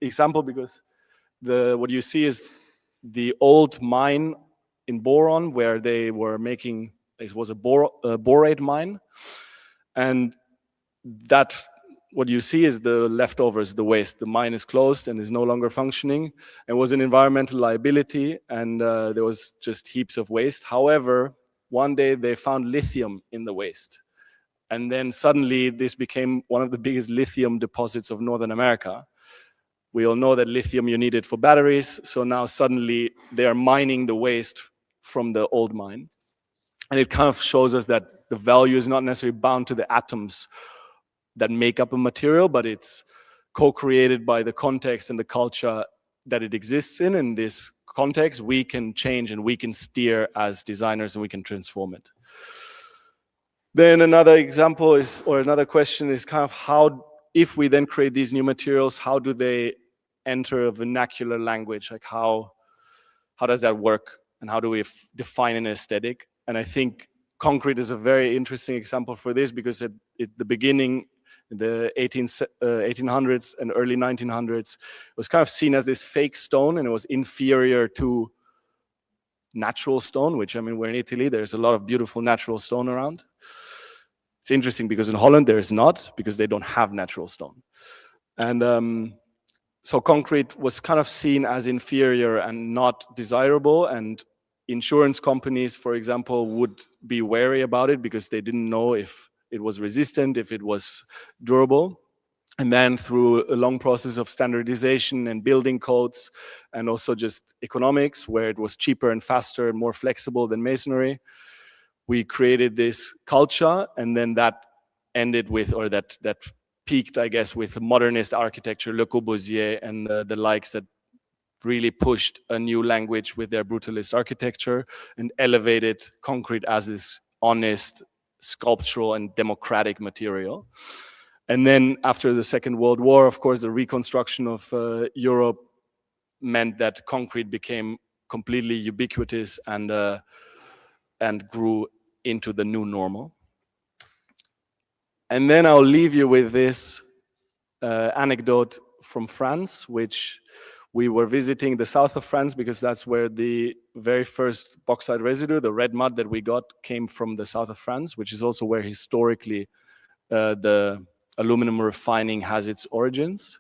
example because what you see is the old mine in Boron where they were making, it was a borate mine. And that, what you see is the leftovers, the waste. The mine is closed and is no longer functioning. It was an environmental liability, and there was just heaps of waste. However, one day they found lithium in the waste. And then suddenly this became one of the biggest lithium deposits of Northern America. We all know that lithium you need it for batteries. So now suddenly they are mining the waste from the old mine. And it kind of shows us that the value is not necessarily bound to the atoms that make up a material, but it's co-created by the context and the culture that it exists in. In this context, we can change and we can steer as designers, and we can transform it. Then another example is, or another question is kind of how, if we then create these new materials, how do they enter a vernacular language? Like how does that work? And how do we define an aesthetic? And I think concrete is a very interesting example for this, because at the beginning, in the 1800s and early 1900s, it was kind of seen as this fake stone, and it was inferior to natural stone, which, I mean, we're in Italy, there's a lot of beautiful natural stone around. It's interesting because in Holland there is not, because they don't have natural stone. And so concrete was kind of seen as inferior and not desirable, and insurance companies, for example, would be wary about it because they didn't know if it was resistant, if it was durable. And then through a long process of standardization and building codes, and also just economics, where it was cheaper and faster and more flexible than masonry, we created this culture. And then that ended with, or that peaked, I guess, with modernist architecture, Le Corbusier and the likes, that really pushed a new language with their brutalist architecture and elevated concrete as this honest, sculptural and democratic material. And then after the Second World War, of course, the reconstruction of Europe meant that concrete became completely ubiquitous and grew into the new normal. And then I'll leave you with this anecdote from France, which we were visiting the south of France because that's where the very first bauxite residue, the red mud that we got, came from the south of France, which is also where historically the aluminum refining has its origins.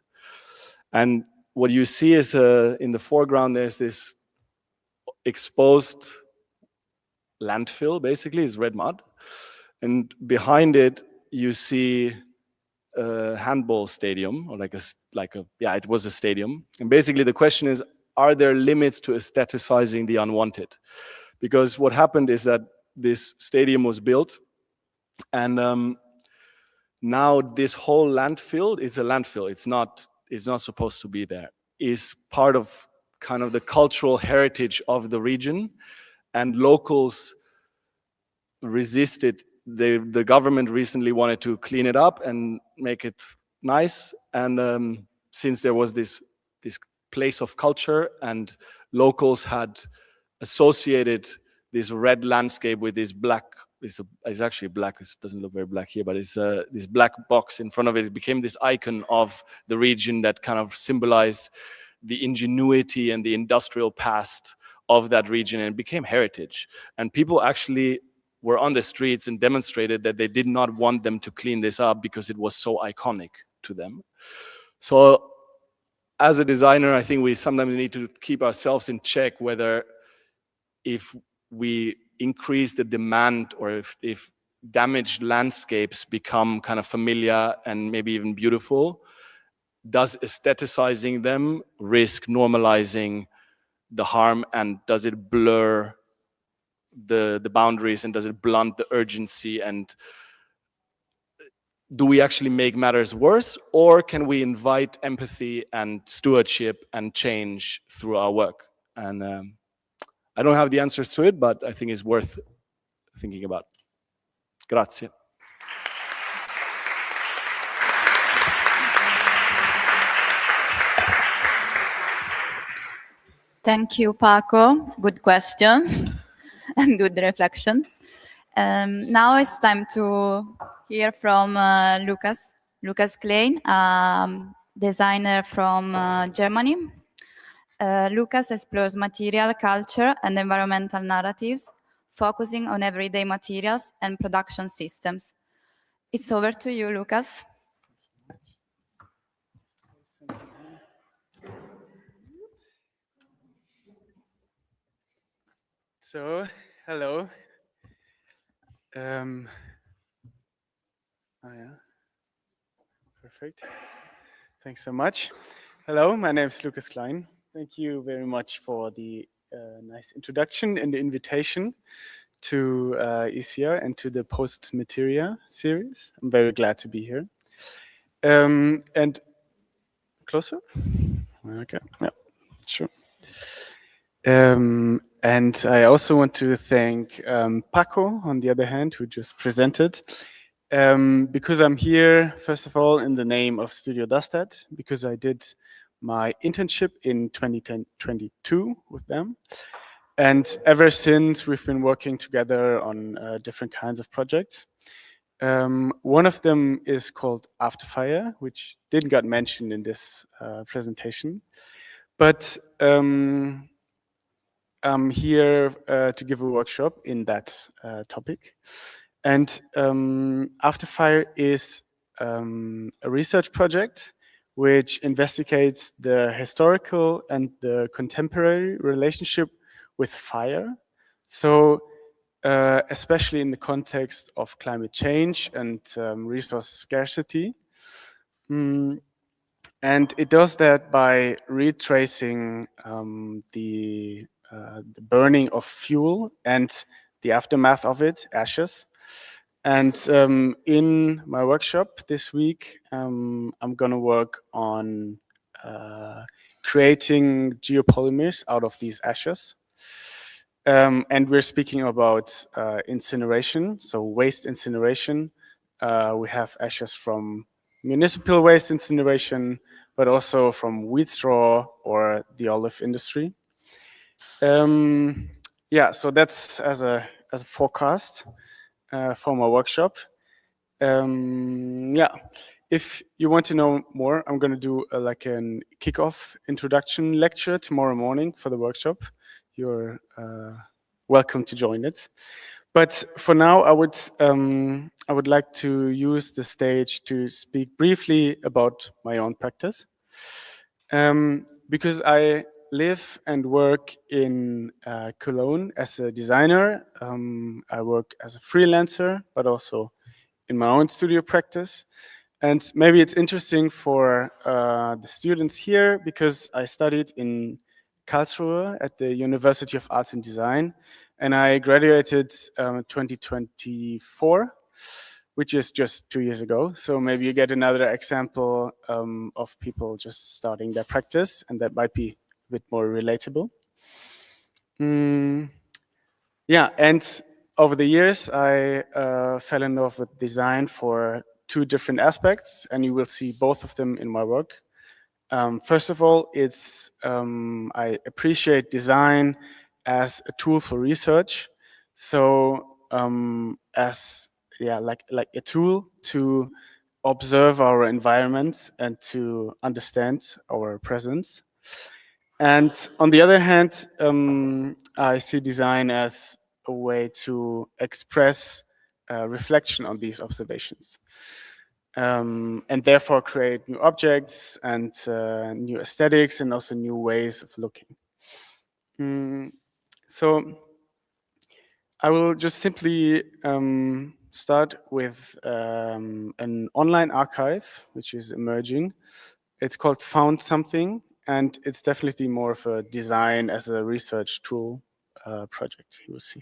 And what you see is in the foreground, there's this exposed landfill, basically, is red mud. And behind it, you see a handball stadium, or yeah, it was a stadium. And basically the question is, are there limits to aestheticizing the unwanted? Because what happened is that this stadium was built, and now this whole landfill, it's a landfill, it's not supposed to be there, is part of kind of the cultural heritage of the region, and locals resisted. The government recently wanted to clean it up and make it nice, and since there was this place of culture, and locals had associated this red landscape with this black, it's actually black, it doesn't look very black here, but it's this black box in front of it. It became this icon of the region that kind of symbolized the ingenuity and the industrial past of that region, and it became heritage. And people actually were on the streets and demonstrated that they did not want them to clean this up because it was so iconic to them. So as a designer, I think we sometimes need to keep ourselves in check whether if we increase the demand, or if damaged landscapes become kind of familiar and maybe even beautiful, does aestheticizing them risk normalizing the harm, and does it blur the boundaries, and does it blunt the urgency, and do we actually make matters worse, or can we invite empathy and stewardship and change through our work? And I don't have the answers to it, but I think it's worth thinking about. Grazie. Thank you, Paco. Good questions and good reflection. Now it's time to hear from Lucas Klein, designer from Germany. Lucas explores material, culture, and environmental narratives, focusing on everyday materials and production systems. It's over to you, Lucas. So, hello. Perfect. Thanks so much. Hello, my name is Lucas Klein. Thank you very much for the nice introduction and the invitation to ISIA and to the Post-Materia series. I'm very glad to be here. And closer? Okay, yeah, sure. And I also want to thank Paco, on the other hand, who just presented, because I'm here, first of all, in the name of Studio Dastat, because I did my internship in 2022 with them. And ever since, we've been working together on different kinds of projects. One of them is called After Fire, which didn't get mentioned in this presentation. But I'm here to give a workshop in that topic. And After Fire is a research project which investigates the historical and the contemporary relationship with fire. So especially in the context of climate change and resource scarcity. And it does that by retracing the burning of fuel and the aftermath of it, ashes. And in my workshop this week, I'm gonna work on creating geopolymers out of these ashes. And we're speaking about incineration, so waste incineration. We have ashes from municipal waste incineration, but also from wheat straw or the olive industry. Yeah, so that's as a forecast for my workshop. Yeah, if you want to know more, I'm going to do like a kickoff introduction lecture tomorrow morning for the workshop. You're welcome to join it. But for now, I would I would like to use the stage to speak briefly about my own practice. Because I live and work in Cologne as a designer. I work as a freelancer, but also in my own studio practice. And maybe it's interesting for the students here because I studied in Karlsruhe at the University of Arts and Design, and I graduated 2024, which is just 2 years ago. So maybe you get another example of people just starting their practice, and that might be a bit more relatable. Yeah, and over the years, I fell in love with design for 2 different aspects, and you will see both of them in my work. First of all, it's I appreciate design as a tool for research. So as like a tool to observe our environment and to understand our presence. And on the other hand, I see design as a way to express reflection on these observations. And therefore create new objects and new aesthetics and also new ways of looking. So I will just simply start with an online archive, which is emerging. It's called Found Something, and it's definitely more of a design as a research tool project, you will see.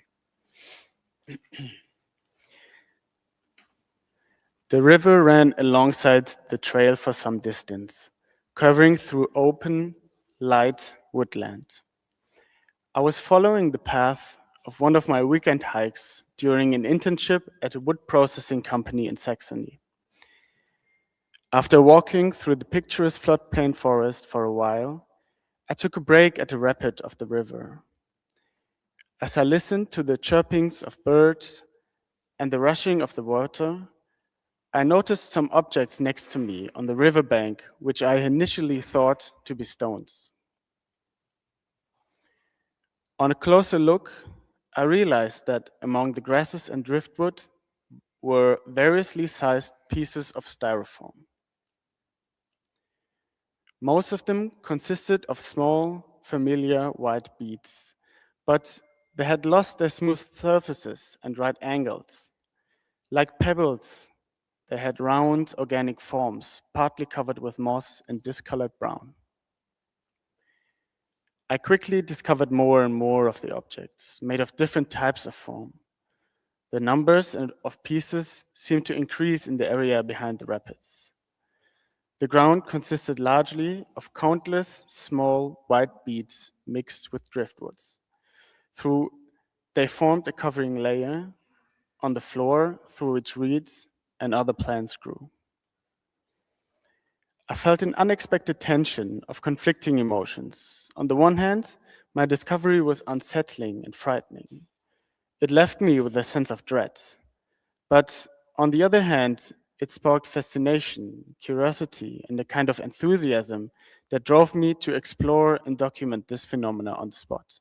The river ran alongside the trail for some distance, curving through open, light woodland. I was following the path of one of my weekend hikes during an internship at a wood processing company in Saxony. After walking through the picturesque floodplain forest for a while, I took a break at the rapid of the river. As I listened to the chirpings of birds and the rushing of the water, I noticed some objects next to me on the riverbank, which I initially thought to be stones. On a closer look, I realized that among the grasses and driftwood were variously sized pieces of styrofoam. Most of them consisted of small, familiar white beads, but they had lost their smooth surfaces and right angles. Like pebbles, they had round organic forms, partly covered with moss and discolored brown. I quickly discovered more and more of the objects, made of different types of form. The numbers of pieces seemed to increase in the area behind the rapids. The ground consisted largely of countless small white beads mixed with driftwoods. They formed a covering layer on the floor through which reeds and other plants grew. I felt an unexpected tension of conflicting emotions. On the one hand, my discovery was unsettling and frightening. It left me with a sense of dread. But on the other hand, it sparked fascination, curiosity, and a kind of enthusiasm that drove me to explore and document this phenomena on the spot.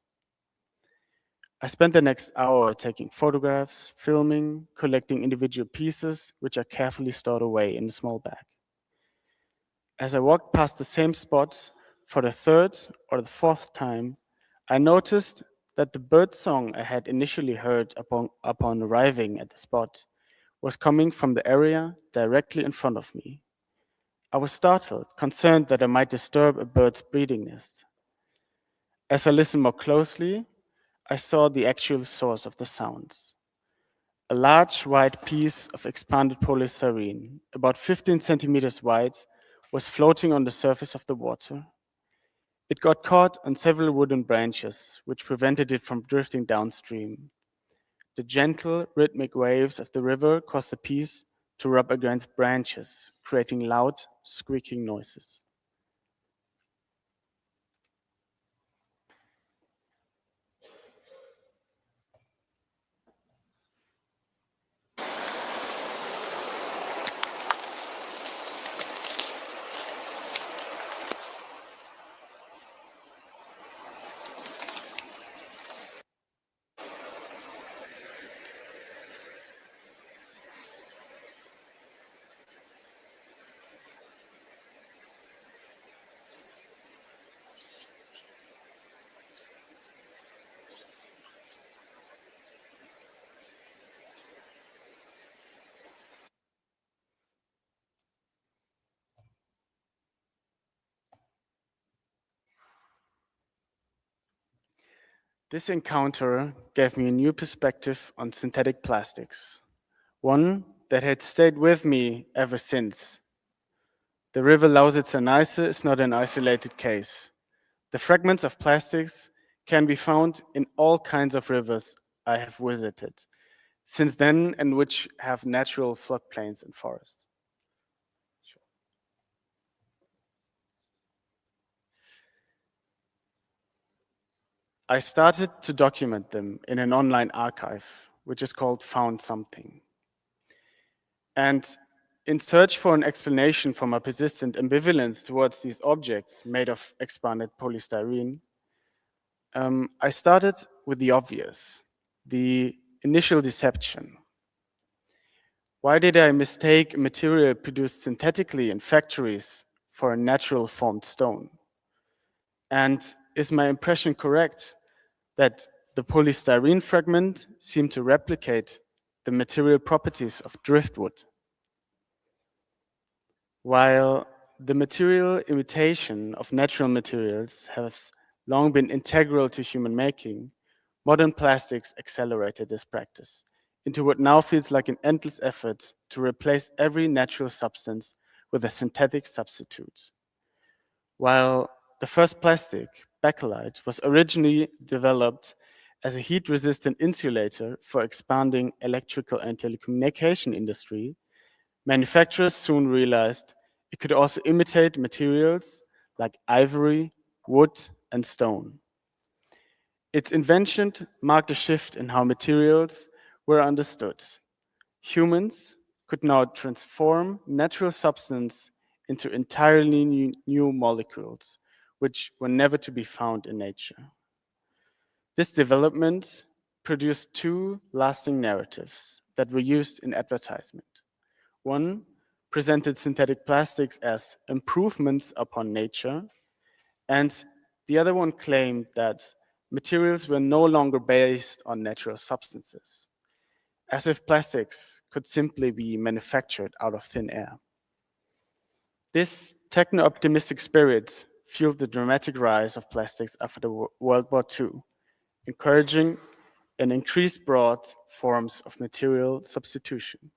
I spent the next hour taking photographs, filming, collecting individual pieces, which are carefully stored away in a small bag. As I walked past the same spot for the 3rd or the 4th time, I noticed that the bird song I had initially heard upon arriving at the spot was coming from the area directly in front of me. I was startled, concerned that I might disturb a bird's breeding nest. As I listened more closely, I saw the actual source of the sounds. A large white piece of expanded polystyrene, about 15 centimeters wide, was floating on the surface of the water. It got caught on several wooden branches, which prevented it from drifting downstream. The gentle, rhythmic waves of the river caused the piece to rub against branches, creating loud, squeaking noises. This encounter gave me a new perspective on synthetic plastics, one that had stayed with me ever since. The river Lausitzer-Neiße is not an isolated case. The fragments of plastics can be found in all kinds of rivers I have visited since then, and which have natural floodplains and forests. I started to document them in an online archive, which is called Found Something. And in search for an explanation for my persistent ambivalence towards these objects made of expanded polystyrene, I started with the obvious, the initial deception. Why did I mistake a material produced synthetically in factories for a natural formed stone? And is my impression correct that the polystyrene fragment seemed to replicate the material properties of driftwood? While the material imitation of natural materials has long been integral to human making, modern plastics accelerated this practice into what now feels like an endless effort to replace every natural substance with a synthetic substitute. While the first plastic, bakelite, was originally developed as a heat-resistant insulator for expanding electrical and telecommunication industry, manufacturers soon realized it could also imitate materials like ivory, wood, and stone. Its invention marked a shift in how materials were understood. Humans could now transform natural substance into entirely new molecules, which were never to be found in nature. This development produced two lasting narratives that were used in advertisement. One presented synthetic plastics as improvements upon nature, and the other one claimed that materials were no longer based on natural substances, as if plastics could simply be manufactured out of thin air. This techno-optimistic spirit fueled the dramatic rise of plastics after the World War II, encouraging an increased broad forms of material substitution.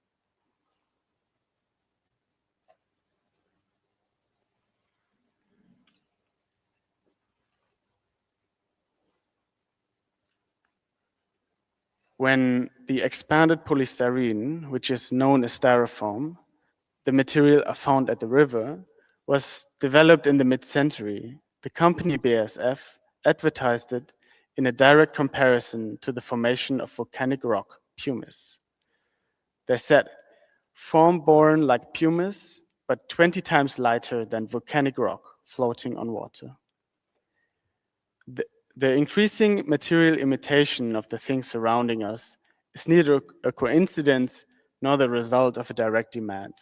When the expanded polystyrene, which is known as styrofoam, the material found at the river, was developed in the mid-century, the company BASF advertised it in a direct comparison to the formation of volcanic rock, pumice. They said, form born like pumice, but 20 times lighter than volcanic rock floating on water. The increasing material imitation of the things surrounding us is neither a coincidence nor the result of a direct demand.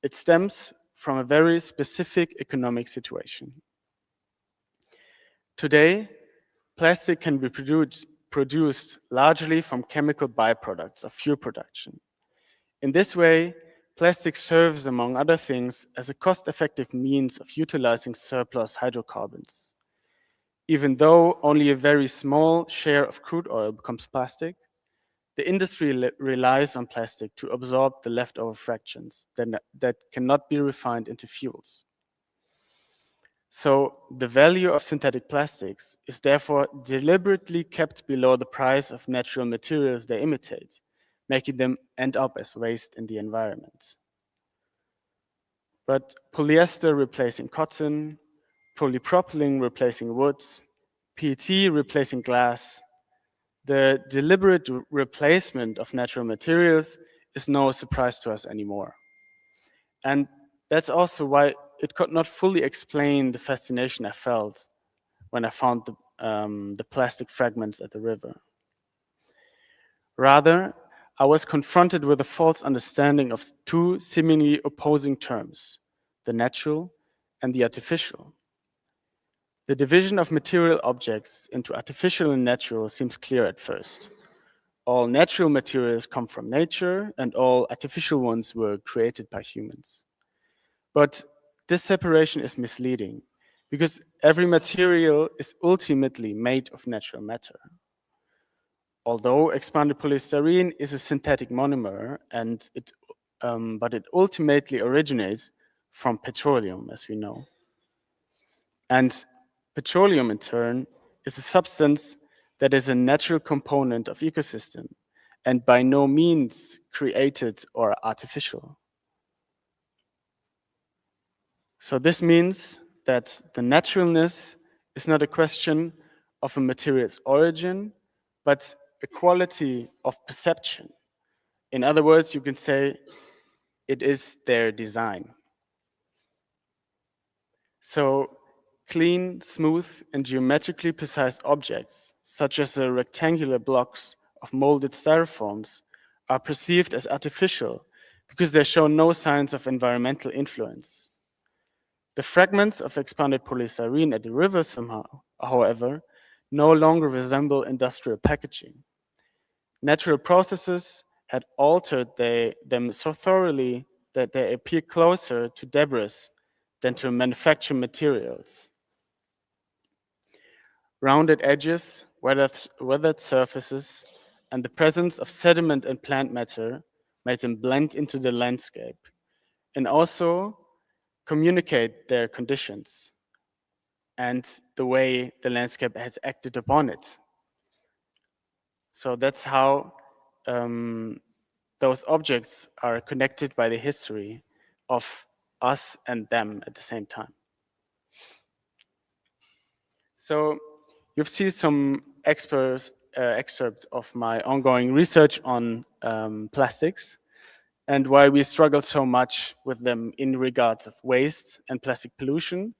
It stems from a very specific economic situation. Today, plastic can be produced largely from chemical byproducts of fuel production. In this way, plastic serves, among other things, as a cost-effective means of utilizing surplus hydrocarbons. Even though only a very small share of crude oil becomes plastic, the industry relies on plastic to absorb the leftover fractions that cannot be refined into fuels. So the value of synthetic plastics is therefore deliberately kept below the price of natural materials they imitate, making them end up as waste in the environment. But polyester replacing cotton, polypropylene replacing wood, PET replacing glass, the deliberate replacement of natural materials is no surprise to us anymore. And that's also why it could not fully explain the fascination I felt when I found the plastic fragments at the river. Rather, I was confronted with a false understanding of two seemingly opposing terms, the natural and the artificial. The division of material objects into artificial and natural seems clear at first. All natural materials come from nature, and all artificial ones were created by humans. But this separation is misleading, because every material is ultimately made of natural matter. Although expanded polystyrene is a synthetic monomer, and but it ultimately originates from petroleum, as we know. And petroleum, in turn, is a substance that is a natural component of ecosystem and by no means created or artificial. So this means that the naturalness is not a question of a material's origin, but a quality of perception. In other words, you can say it is their design. So clean, smooth, and geometrically precise objects, such as the rectangular blocks of molded styrofoams, are perceived as artificial because they show no signs of environmental influence. The fragments of expanded polystyrene at the river somehow, however, no longer resemble industrial packaging. Natural processes had altered them so thoroughly that they appear closer to debris than to manufactured materials. Rounded edges, weathered surfaces, and the presence of sediment and plant matter made them blend into the landscape and also communicate their conditions and the way the landscape has acted upon it. So that's how those objects are connected by the history of us and them at the same time. So you've seen some excerpts of my ongoing research on plastics and why we struggle so much with them in regards of waste and plastic pollution,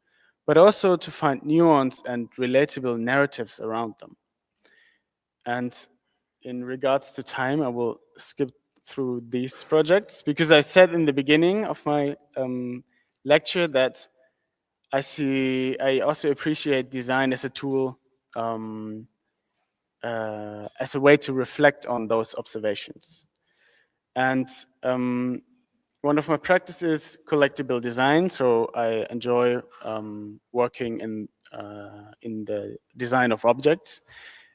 but also to find nuanced and relatable narratives around them. And in regards to time, I will skip through these projects because I said in the beginning of my lecture that I also appreciate design as a tool, as a way to reflect on those observations. And one of my practices is collectible design, so I enjoy working in the design of objects.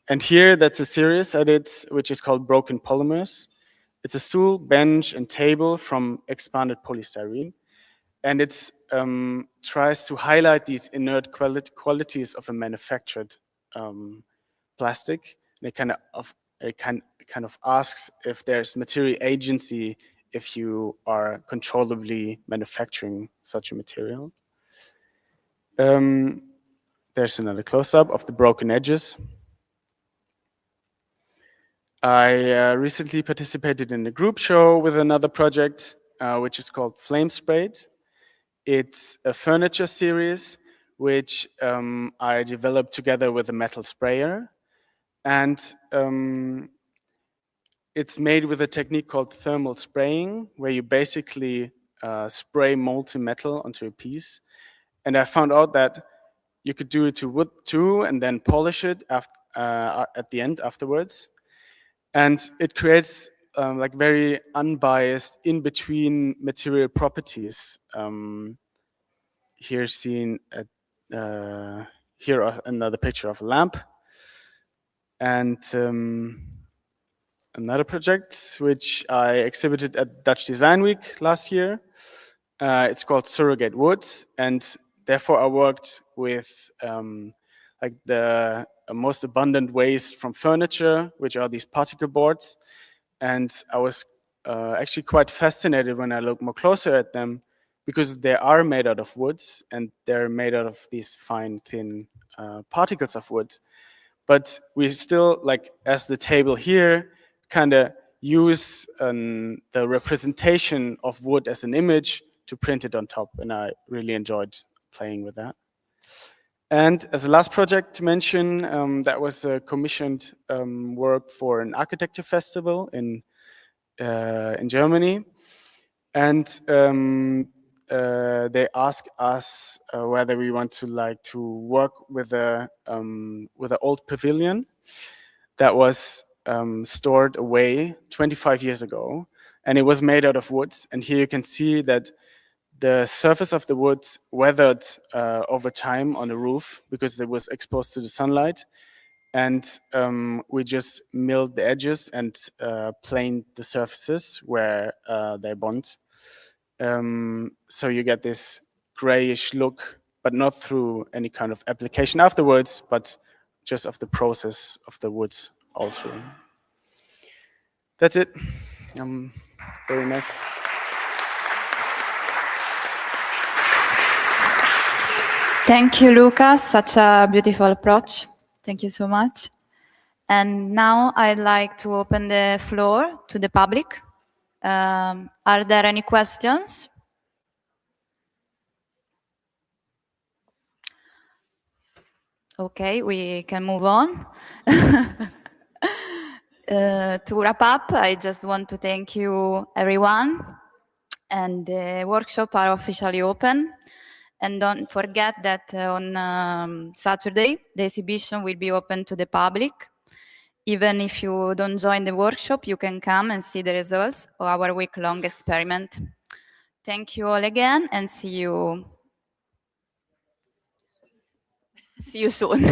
And here, that's a series I did, which is called Broken Polymers. It's a stool, bench, and table from expanded polystyrene. And it tries to highlight these inert qualities of a manufactured plastic. And it kind of asks if there's material agency if you are controllably manufacturing such a material. There's another close-up of the broken edges. I recently participated in a group show with another project, which is called Flame Sprayed. It's a furniture series which I developed together with a metal sprayer. And it's made with a technique called thermal spraying, where you basically spray molten metal onto a piece. And I found out that you could do it to wood too, and then polish it at the end afterwards. And it creates like very unbiased in-between material properties. Here seen here another picture of a lamp. And another project which I exhibited at Dutch Design Week last year. It's called Surrogate Woods, and therefore I worked with like the most abundant waste from furniture, which are these particle boards. And I was actually quite fascinated when I looked more closer at them, because they are made out of woods and they're made out of these fine, thin particles of wood. But we still, like as the table here, kind of use the representation of wood as an image to print it on top. And I really enjoyed playing with that. And as a last project to mention, that was a commissioned work for an architecture festival in Germany. And they asked us whether we want to work with an old pavilion that was stored away 25 years ago, and it was made out of wood. And here you can see that the surface of the wood weathered over time on the roof because it was exposed to the sunlight. And we just milled the edges and planed the surfaces where they bond. So you get this grayish look, but not through any kind of application afterwards, but just of the process of the wood altering. That's it. Very nice. Thank you, Lucas. Such a beautiful approach. Thank you so much. And now I'd like to open the floor to the public. Are there any questions? Okay, we can move on. To wrap up, I just want to thank you, everyone. And the workshop are officially open. And don't forget that on Saturday, the exhibition will be open to the public. Even if you don't join the workshop, you can come and see the results of our week-long experiment. Thank you all again, and see you soon.